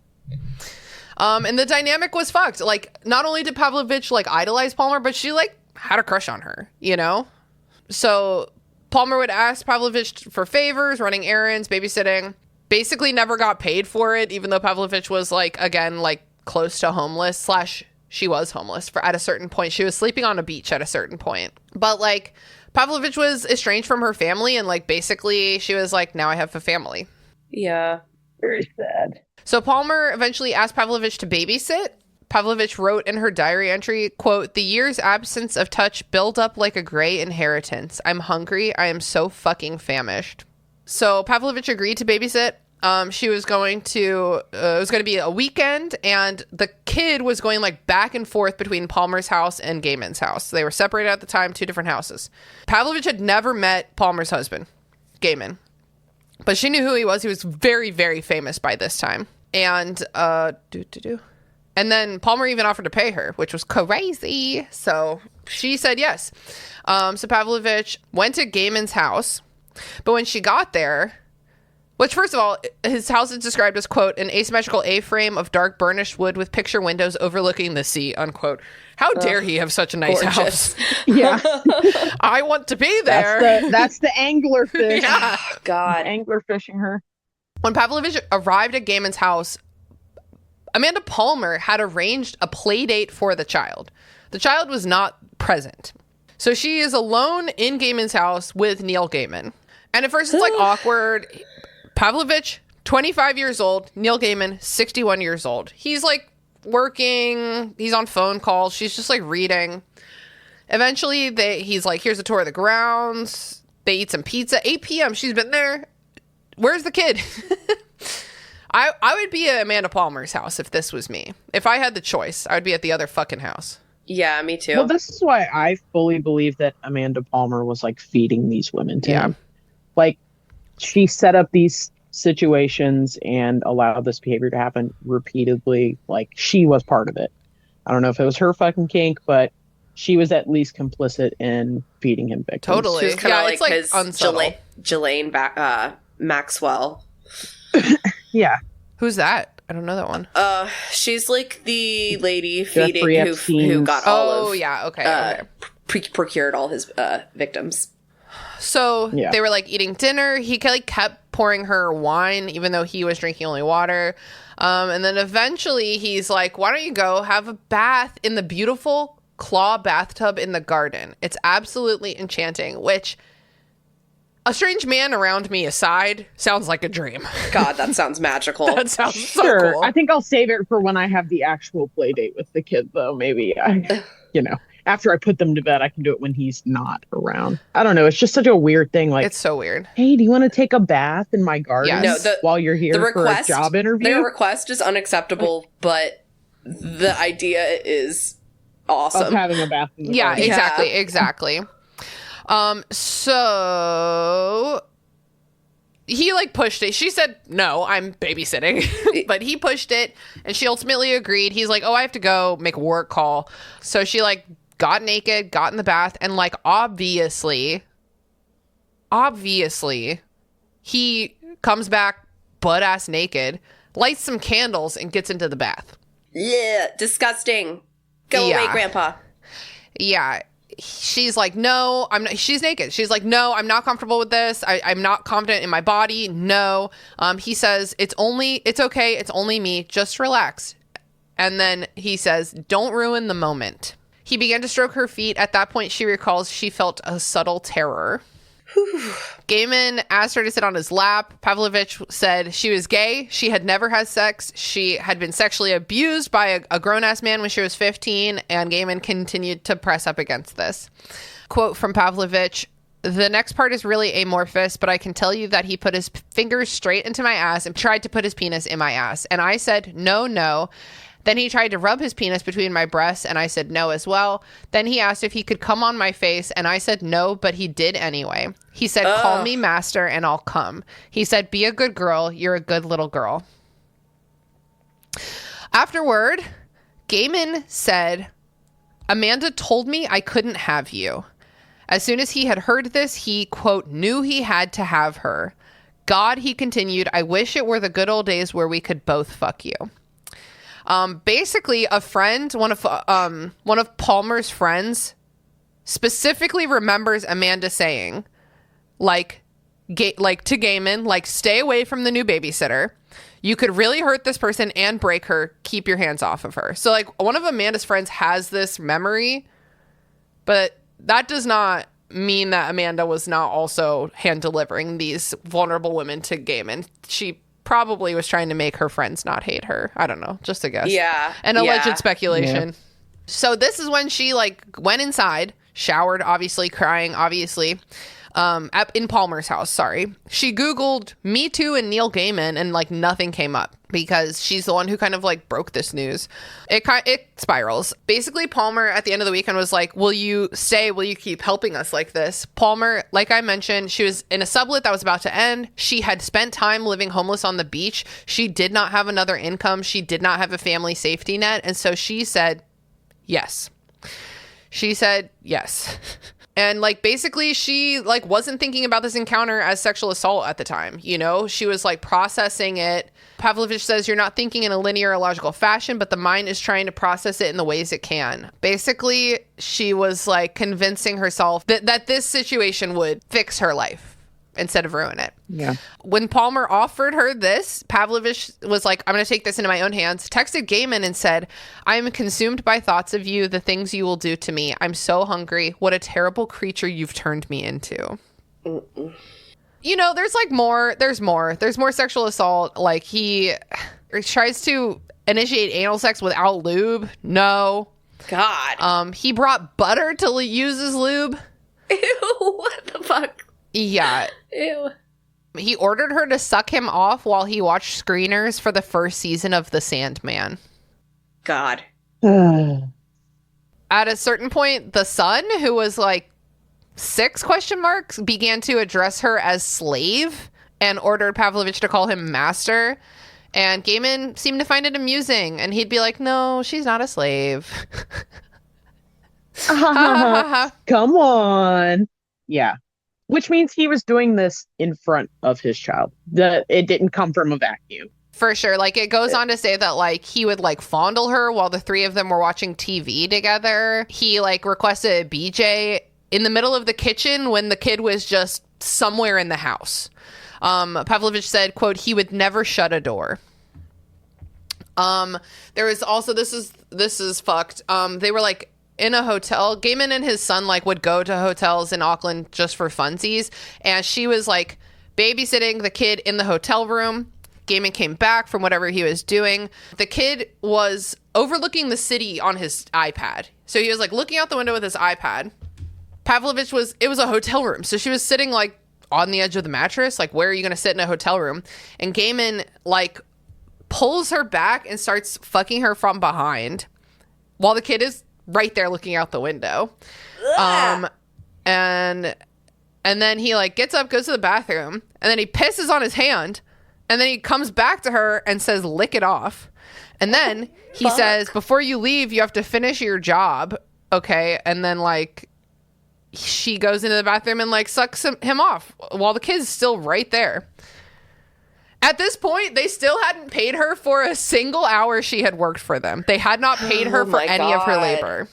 Speaker 4: And the dynamic was fucked. Like, not only did Pavlovich, like, idolize Palmer, but she, like, had a crush on her, you know? So Palmer would ask Pavlovich for favors, running errands, babysitting. Basically never got paid for it, even though Pavlovich was, like, again, like, close to homeless / she was homeless at a certain point. She was sleeping on a beach at a certain point. But, like, Pavlovich was estranged from her family, and, like, basically she was like, now I have a family.
Speaker 5: Yeah.
Speaker 7: Very sad.
Speaker 4: So Palmer eventually asked Pavlovich to babysit. Pavlovich wrote in her diary entry, quote, "The year's absence of touch build up like a gray inheritance. I'm hungry. I am so fucking famished." So Pavlovich agreed to babysit. She was going to, it was going to be a weekend, and the kid was going like back and forth between Palmer's house and Gaiman's house. They were separated at the time, 2 different houses. Pavlovich had never met Palmer's husband, Gaiman, but she knew who he was. He was very, very famous by this time. And, and then Palmer even offered to pay her, which was crazy. So she said yes. So Pavlovich went to Gaiman's house, but when she got there, which, first of all, his house is described as, quote, an asymmetrical A-frame of dark burnished wood with picture windows overlooking the sea, unquote. How dare he have such a nice house?
Speaker 7: Yeah.
Speaker 4: I want to be there.
Speaker 7: That's the angler fish.
Speaker 4: Yeah.
Speaker 5: God.
Speaker 7: Angler fishing her.
Speaker 4: When Pavlovich arrived at Gaiman's house, Amanda Palmer had arranged a play date for the child. The child was not present. So she is alone in Gaiman's house with Neil Gaiman. And at first it's like awkward. Pavlovich, 25 years old. Neil Gaiman, 61 years old. He's like working. He's on phone calls. She's just like reading. Eventually he's like, here's a tour of the grounds. They eat some pizza. 8 p.m. She's been there. Where's the kid? I would be at Amanda Palmer's house if this was me. If I had the choice, I would be at the other fucking house.
Speaker 5: Yeah, me too.
Speaker 7: Well, this is why I fully believe that Amanda Palmer was like feeding these women to him. Like, she set up these situations and allowed this behavior to happen repeatedly. Like, she was part of it. I don't know if it was her fucking kink, but she was at least complicit in feeding him victims.
Speaker 5: She was kind of like his
Speaker 4: unsubtle.
Speaker 5: Ghislaine Maxwell.
Speaker 7: Yeah.
Speaker 4: Who's that? I don't know that one.
Speaker 5: She's like the lady
Speaker 7: Jeffrey
Speaker 5: feeding who got all of...
Speaker 4: okay.
Speaker 5: Procured all his victims.
Speaker 4: So they were like eating dinner. He like kept pouring her wine, even though he was drinking only water. And then eventually he's like, why don't you go have a bath in the beautiful claw bathtub in the garden? It's absolutely enchanting, which, a strange man around me aside, sounds like a dream.
Speaker 5: God, that sounds magical.
Speaker 4: That sounds so cool.
Speaker 7: I think I'll save it for when I have the actual play date with the kid, though. Maybe after I put them to bed, I can do it when he's not around. I don't know. It's just such a weird thing. Like,
Speaker 4: it's so weird.
Speaker 7: Hey, do you want to take a bath in my garden while you're here for a job interview?
Speaker 5: Their request is unacceptable, but the idea is awesome.
Speaker 7: Of having a bath in the garden.
Speaker 4: Exactly. So he like pushed it. She said, no, I'm babysitting. But he pushed it, and she ultimately agreed. He's like, oh, I have to go make a work call. So she like got naked, got in the bath, and like obviously he comes back butt-ass naked, lights some candles, and gets into the bath.
Speaker 5: Yeah, disgusting. Go away, Grandpa.
Speaker 4: Yeah. She's like, no, I'm not. She's naked. She's like, no, I'm not comfortable with this. I'm not confident in my body. No. He says, it's okay. It's only me. Just relax. And then he says, don't ruin the moment. He began to stroke her feet. At that point, she recalls she felt a subtle terror. Gaiman asked her to sit on his lap. Pavlovich said she was gay. She had never had sex. She had been sexually abused by a grown-ass man when she was 15, and Gaiman continued to press up against this. Quote from Pavlovich, the next part is really amorphous, but I can tell you that he put his fingers straight into my ass and tried to put his penis in my ass. And I said, no. Then he tried to rub his penis between my breasts, and I said no as well. Then he asked if he could come on my face, and I said no, but he did anyway. He said, call me master, and I'll come. He said, be a good girl. You're a good little girl. Afterward, Gaiman said, Amanda told me I couldn't have you. As soon as he had heard this, he, quote, knew he had to have her. God, he continued, I wish it were the good old days where we could both fuck you. Basically, a friend, one of Palmer's friends, specifically remembers Amanda saying, like to Gaiman, like, stay away from the new babysitter. You could really hurt this person and break her. Keep your hands off of her. So, like, one of Amanda's friends has this memory, but that does not mean that Amanda was not also hand delivering these vulnerable women to Gaiman. She probably was trying to make her friends not hate her. I don't know. Just a guess.
Speaker 5: Yeah.
Speaker 4: An alleged speculation.
Speaker 7: Yeah.
Speaker 4: So this is when she, like, went inside, showered, obviously, crying, obviously. In Palmer's house, sorry. She Googled Me Too and Neil Gaiman, and, like, nothing came up because she's the one who kind of, like, broke this news. It spirals. Basically, Palmer at the end of the weekend was like, will you stay? Will you keep helping us like this? Palmer, like I mentioned, she was in a sublet that was about to end. She had spent time living homeless on the beach. She did not have another income. She did not have a family safety net. And so she said, yes. She said, yes. And, like, basically she, like, wasn't thinking about this encounter as sexual assault at the time. You know, she was, like, processing it. Pavlovich says you're not thinking in a linear or logical fashion, but the mind is trying to process it in the ways it can. Basically, she was, like, convincing herself that this situation would fix her life instead of ruin it.
Speaker 7: Yeah.
Speaker 4: When Palmer offered her this, Pavlovich was like, I'm going to take this into my own hands, texted Gaiman and said, I am consumed by thoughts of you, the things you will do to me. I'm so hungry. What a terrible creature you've turned me into.
Speaker 5: Mm-mm.
Speaker 4: You know, there's more sexual assault. Like, he tries to initiate anal sex without lube. No.
Speaker 5: God.
Speaker 4: He brought butter to use as lube.
Speaker 5: Ew, what the fuck?
Speaker 4: Yeah.
Speaker 5: Ew.
Speaker 4: He ordered her to suck him off while he watched screeners for the first season of The Sandman.
Speaker 5: God.
Speaker 4: At a certain point, the son, who was like 6 question marks, began to address her as slave and ordered Pavlovich to call him master. And Gaiman seemed to find it amusing. And he'd be like, no, she's not a slave.
Speaker 7: Come on. Yeah. Which means he was doing this in front of his child. It didn't come from a vacuum.
Speaker 4: For sure. Like, it goes on to say that, like, he would, like, fondle her while the three of them were watching TV together. He, like, requested a BJ in the middle of the kitchen when the kid was just somewhere in the house. Pavlovich said, quote, he would never shut a door. There was also, this is fucked. They were, like, in a hotel. Gaiman and his son, like, would go to hotels in Auckland just for funsies. And she was, like, babysitting the kid in the hotel room. Gaiman came back from whatever he was doing. The kid was overlooking the city on his iPad. So he was, like, looking out the window with his iPad. Pavlovich it was a hotel room. So she was sitting, like, on the edge of the mattress. Like, where are you going to sit in a hotel room? And Gaiman, like, pulls her back and starts fucking her from behind while the kid is right there looking out the window. And then he, like, gets up, goes to the bathroom, and then he pisses on his hand, and then he comes back to her and says, lick it off. And then he says, before you leave, you have to finish your job. Okay. And then, like, she goes into the bathroom and, like, sucks him off while the kid's still right there. At this point, they still hadn't paid her for a single hour she had worked for them. They had not paid her for any of her labor.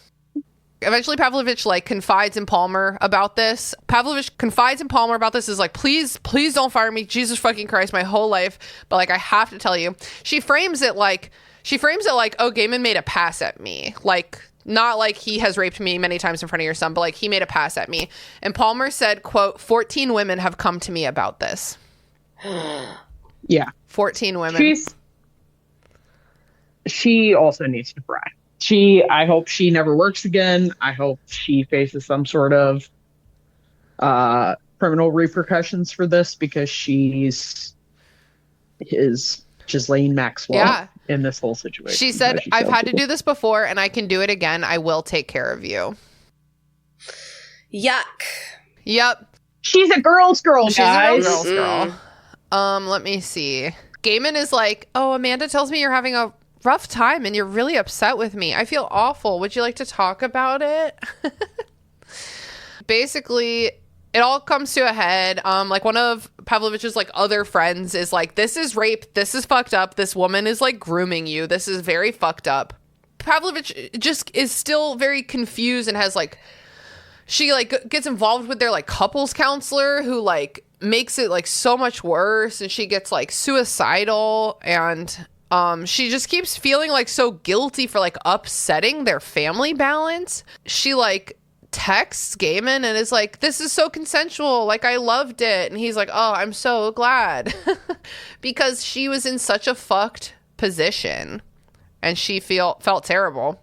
Speaker 4: Eventually, Pavlovich, like, confides in Palmer about this. Pavlovich confides in Palmer about this, is like, please don't fire me. Jesus fucking Christ, my whole life. But, like, I have to tell you. She frames it like, oh, Gaiman made a pass at me. Like, not like he has raped me many times in front of your son, but, like, he made a pass at me. And Palmer said, quote, 14 women have come to me about this.
Speaker 7: Yeah.
Speaker 4: 14 women.
Speaker 7: She also needs to fry. I hope she never works again. I hope she faces some sort of criminal repercussions for this, because she's Ghislaine Maxwell in this whole situation.
Speaker 4: She said, I've had to do this before and I can do it again. I will take care of you.
Speaker 5: Yuck.
Speaker 4: Yep.
Speaker 7: She's a girl's girl, guys.
Speaker 4: She's a girl's girl. Let me see. Gaiman is like, oh, Amanda tells me you're having a rough time and you're really upset with me. I feel awful. Would you like to talk about it? Basically, it all comes to a head. Like one of Pavlovich's like other friends is like, this is rape. This is fucked up. This woman is like grooming you. This is very fucked up. Pavlovich just is still very confused and has like, she like gets involved with their like couples counselor who like makes it like so much worse, and she gets like suicidal, and she just keeps feeling like so guilty for like upsetting their family balance. She like texts Gaiman and is like, this is so consensual, like I loved it, and he's like, oh, I'm so glad. Because she was in such a fucked position and she felt terrible.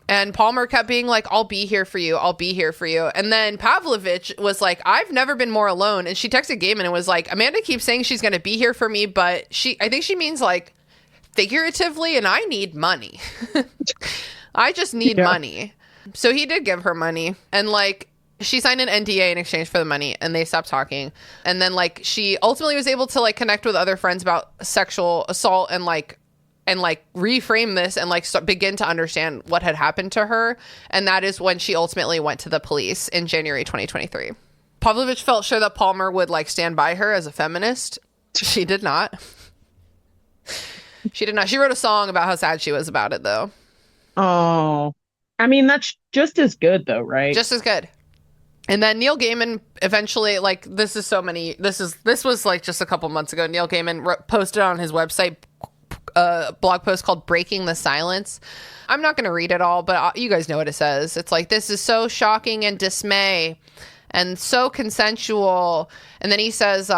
Speaker 4: And Palmer kept being like, I'll be here for you. I'll be here for you. And then Pavlovich was like, I've never been more alone. And she texted Gaiman and was like, Amanda keeps saying she's going to be here for me, but I think she means like figuratively, and I need money. I just need money. So he did give her money. And like, she signed an NDA in exchange for the money, and they stopped talking. And then like, she ultimately was able to like connect with other friends about sexual assault and reframe this and like begin to understand what had happened to her. And that is when she ultimately went to the police in January 2023. Pavlovich felt sure that Palmer would like stand by her as a feminist. She did not. She did not. She wrote a song about how sad she was about it, though.
Speaker 7: Oh, I mean, that's just as good, though, right?
Speaker 4: Just as good. And then Neil Gaiman eventually, like, this was like just a couple months ago. Neil Gaiman posted on his website a blog post called Breaking the Silence. I'm not going to read it all, but you guys know what it says. It's like, this is so shocking and dismay and so consensual. And then he says,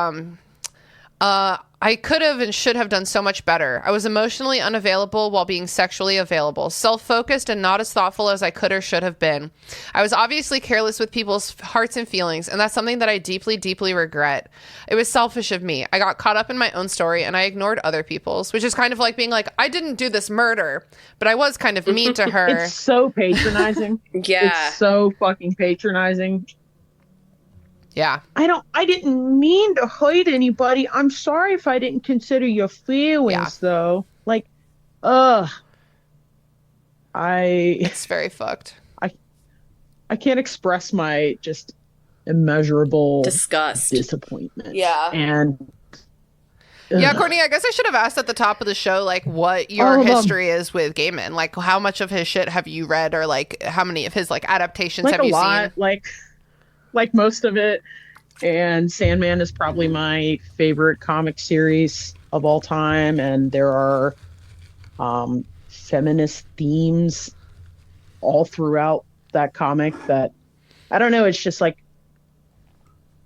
Speaker 4: I could have and should have done so much better. I was emotionally unavailable while being sexually available, self-focused and not as thoughtful as I could or should have been. I was obviously careless with people's hearts and feelings, and that's something that I deeply, deeply regret. It was selfish of me. I got caught up in my own story and I ignored other people's, which is kind of like being like, I didn't do this murder, but I was kind of mean to her.
Speaker 7: It's so patronizing.
Speaker 5: Yeah.
Speaker 7: It's so fucking patronizing.
Speaker 4: Yeah.
Speaker 7: I didn't mean to hurt anybody. I'm sorry if I didn't consider your feelings, though. Like,
Speaker 4: It's very fucked.
Speaker 7: I can't express my just immeasurable disappointment.
Speaker 5: Yeah.
Speaker 7: And
Speaker 4: yeah, Courtney, I guess I should have asked at the top of the show, like, what your history is with Gaiman. Like, how much of his shit have you read, or like, how many of his like adaptations have you seen?
Speaker 7: Like most of it. And Sandman is probably my favorite comic series of all time. And there are feminist themes all throughout that comic that, I don't know, it's just like,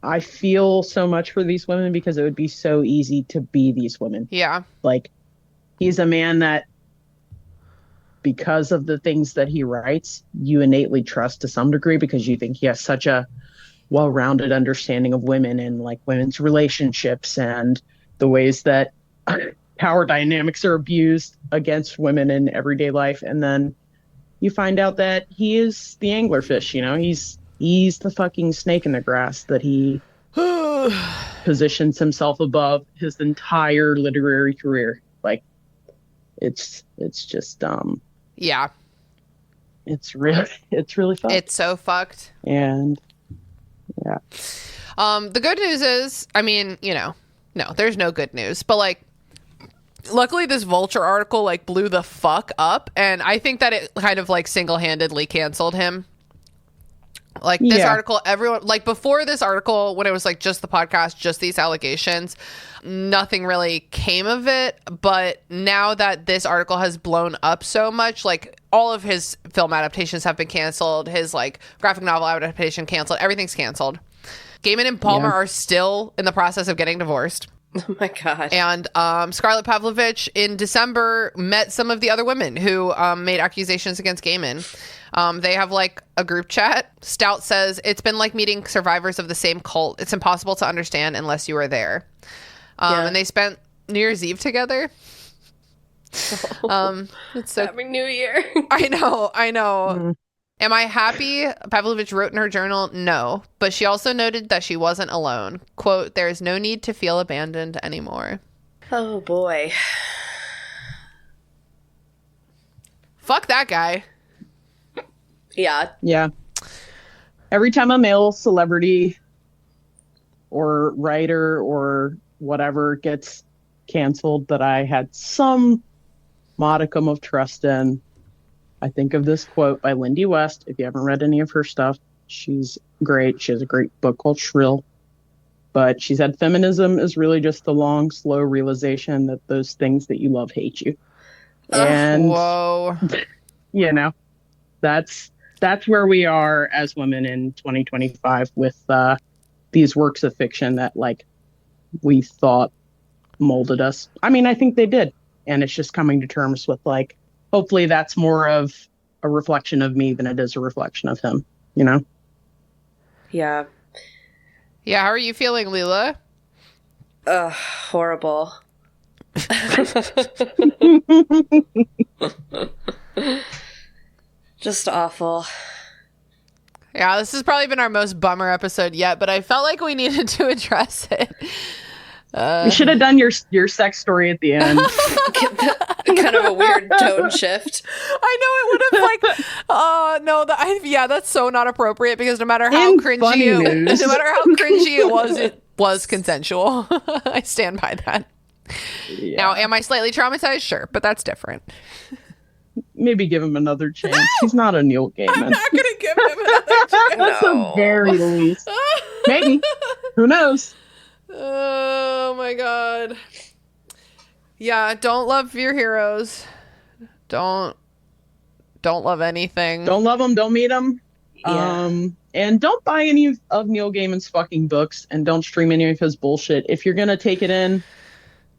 Speaker 7: I feel so much for these women because it would be so easy to be these women.
Speaker 4: Yeah.
Speaker 7: Like, he's a man that, because of the things that he writes, you innately trust to some degree because you think he has such a well-rounded understanding of women and like women's relationships and the ways that power dynamics are abused against women in everyday life. And then you find out that he is the anglerfish, you know, he's the fucking snake in the grass that he positions himself above his entire literary career. Like, it's just
Speaker 4: yeah,
Speaker 7: it's really fucked.
Speaker 4: It's so fucked.
Speaker 7: And yeah.
Speaker 4: The good news is, I mean, you know, no, there's no good news, but like, luckily this Vulture article like blew the fuck up, and I think that it kind of like single-handedly canceled him. Like, this article, everyone, like, before this article, when it was like just the podcast, just these allegations, nothing really came of it. But now that this article has blown up so much, like, all of his film adaptations have been canceled, his like graphic novel adaptation canceled, everything's canceled. Gaiman and Palmer are still in the process of getting divorced.
Speaker 5: Oh my God.
Speaker 4: And Scarlett Pavlovich in December met some of the other women who made accusations against Gaiman. They have like a group chat. Stout says, it's been like meeting survivors of the same cult. It's impossible to understand unless you were there. And they spent New Year's Eve together. It's so
Speaker 5: Happy New Year.
Speaker 4: I know. Am I happy? Pavlovich wrote in her journal, no. But she also noted that she wasn't alone. Quote, there is no need to feel abandoned anymore.
Speaker 5: Oh boy.
Speaker 4: Fuck that guy.
Speaker 5: Yeah.
Speaker 7: Yeah. Every time a male celebrity or writer or whatever gets canceled that I had some modicum of trust in, I think of this quote by Lindy West. If you haven't read any of her stuff, she's great. She has a great book called Shrill. But she said, feminism is really just the long, slow realization that those things that you love hate you. And,
Speaker 4: whoa.
Speaker 7: You know, that's where we are as women in 2025 with these works of fiction that, like, we thought molded us. I mean, I think they did. And it's just coming to terms with, like, hopefully that's more of a reflection of me than it is a reflection of him, you know?
Speaker 5: Yeah.
Speaker 4: Yeah, how are you feeling, Leela?
Speaker 5: Horrible. Just awful.
Speaker 4: Yeah, this has probably been our most bummer episode yet, but I felt like we needed to address it.
Speaker 7: You should have done your sex story at the end.
Speaker 5: Kind of a weird tone shift.
Speaker 4: I know it would have that's so not appropriate because no matter how cringy it was consensual. I stand by that. Yeah. Now, am I slightly traumatized? Sure, but that's different.
Speaker 7: Maybe give him another chance. He's not a Neil Gaiman.
Speaker 4: I'm not going to give him another chance.
Speaker 7: At the very least. Maybe. Who knows?
Speaker 4: Oh my god. Yeah, don't love your heroes. Don't love anything.
Speaker 7: Don't love them, don't meet them.
Speaker 5: Yeah.
Speaker 7: And don't buy any of Neil Gaiman's fucking books, and don't stream any of his bullshit. If you're gonna take it in,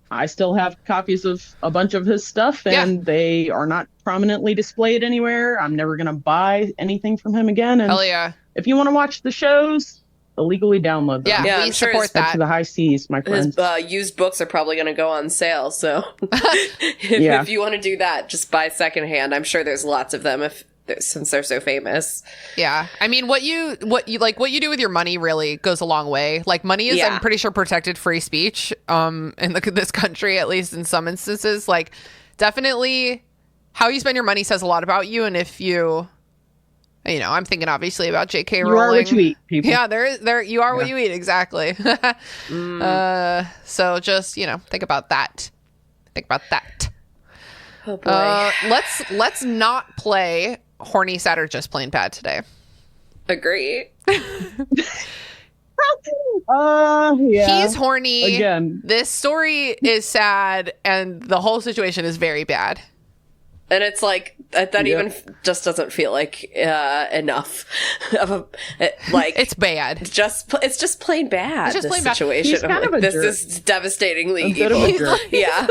Speaker 7: I still have copies of a bunch of his stuff, and they are not prominently displayed anywhere. I'm never gonna buy anything from him again. And
Speaker 4: hell yeah.
Speaker 7: If you want to watch the shows, illegally download them.
Speaker 4: Yeah, we
Speaker 5: I'm sure
Speaker 4: support that.
Speaker 7: To the high seas, my friends.
Speaker 5: His used books are probably going to go on sale, so if you want to do that, just buy secondhand. I'm sure there's lots of them since they're so famous.
Speaker 4: Yeah, I mean, what you do with your money really goes a long way. Like, money is, I'm pretty sure, protected free speech. In this country, at least in some instances, like, definitely, how you spend your money says a lot about you. And if you know, I'm thinking obviously about J.K. Rowling.
Speaker 7: You are what you eat, people.
Speaker 4: Yeah, you are what you eat, exactly. So just, think about that.
Speaker 5: Oh boy.
Speaker 4: Let's not play horny, sad, or just plain bad today.
Speaker 5: Agree.
Speaker 7: Yeah.
Speaker 4: He's horny.
Speaker 7: Again.
Speaker 4: This story is sad, and the whole situation is very bad.
Speaker 5: And it's like that even just doesn't feel like enough of
Speaker 4: it's bad.
Speaker 5: It's just plain bad.
Speaker 4: It's just plain
Speaker 5: bad situation.
Speaker 7: He's kind of a
Speaker 5: this
Speaker 7: jerk.
Speaker 5: is devastatingly
Speaker 7: A bit
Speaker 5: evil.
Speaker 7: of a jerk.
Speaker 5: Yeah.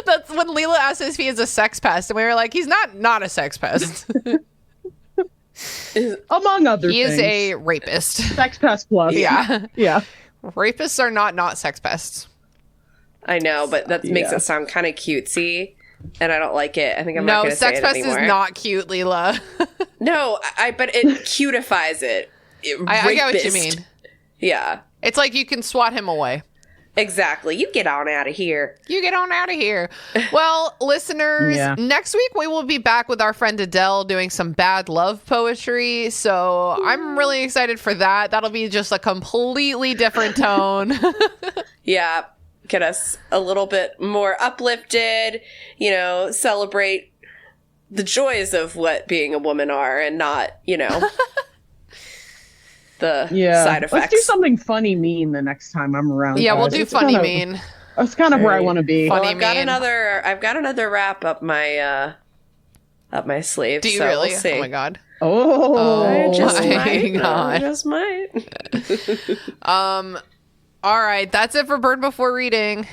Speaker 4: That's when Leela asked if he is a sex pest, and we were like, he's not a sex pest.
Speaker 7: Among other things.
Speaker 4: He is a rapist.
Speaker 7: Sex pest plus.
Speaker 4: Yeah.
Speaker 7: Yeah.
Speaker 4: Rapists are not sex pests.
Speaker 5: I know, but that makes it sound kind of cutesy. And I don't like it. I think I'm not going to say it anymore. No,
Speaker 4: sex pest is not cute, Leela.
Speaker 5: No, but it cutifies it.
Speaker 4: I get what you mean.
Speaker 5: Yeah.
Speaker 4: It's like you can swat him away.
Speaker 5: Exactly. You get on out of here. Well, listeners, next week we will be back with our friend Adele doing some bad love poetry. So I'm really excited for that. That'll be just a completely different tone. Yeah. Get us a little bit more uplifted, celebrate the joys of what being a woman are and not, the side effects.
Speaker 7: Let's do something funny mean the next time I'm around.
Speaker 4: Yeah, we'll do funny mean.
Speaker 7: That's kind of where I want to be.
Speaker 5: Well, I've got another rap up my sleeve.
Speaker 4: Do you
Speaker 5: so
Speaker 4: really?
Speaker 5: We'll see.
Speaker 4: Oh my god.
Speaker 7: Oh,
Speaker 5: I just
Speaker 4: my
Speaker 5: might.
Speaker 4: All right, that's it for Burn Before Reading.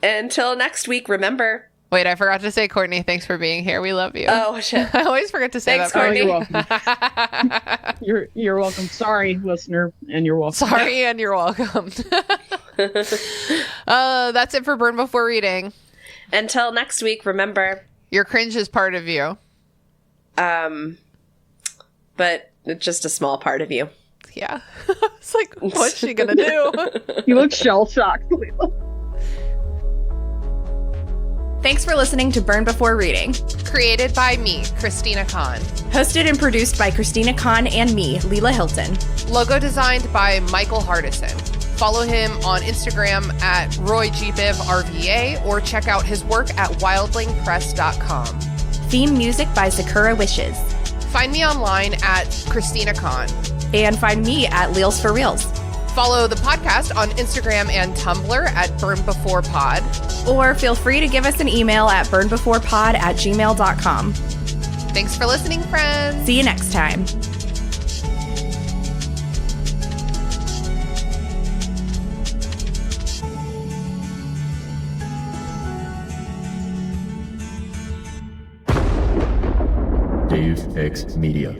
Speaker 5: Until next week, remember.
Speaker 4: Wait, I forgot to say, Courtney, thanks for being here. We love you.
Speaker 5: Oh, shit.
Speaker 4: I always forget to say
Speaker 5: thanks,
Speaker 4: that.
Speaker 5: Courtney.
Speaker 7: You're welcome. You're welcome. Sorry, listener, and you're welcome.
Speaker 4: Sorry, and you're welcome. That's it for Burn Before Reading.
Speaker 5: Until next week, remember.
Speaker 4: Your cringe is part of you.
Speaker 5: But it's just a small part of you.
Speaker 4: Yeah. It's like, what's she gonna do?
Speaker 7: You look shell-shocked.
Speaker 3: Thanks for listening to Burn Before Reading.
Speaker 4: Created by me, Christina Kahn.
Speaker 3: Hosted and produced by Christina Kahn and me, Leela Hilton.
Speaker 4: Logo designed by Michael Hardison. Follow him on Instagram at RoyGBivRVA or check out his work at wildlingpress.com.
Speaker 3: Theme music by Sakura Wishes.
Speaker 4: Find me online at Christina Khan.
Speaker 3: And find me at Leals for Reals.
Speaker 4: Follow the podcast on Instagram and Tumblr at BurnBeforePod.
Speaker 3: Or feel free to give us an email at burnbeforepod@gmail.com.
Speaker 4: Thanks for listening, friends.
Speaker 3: See you next time.
Speaker 8: Dave X Media.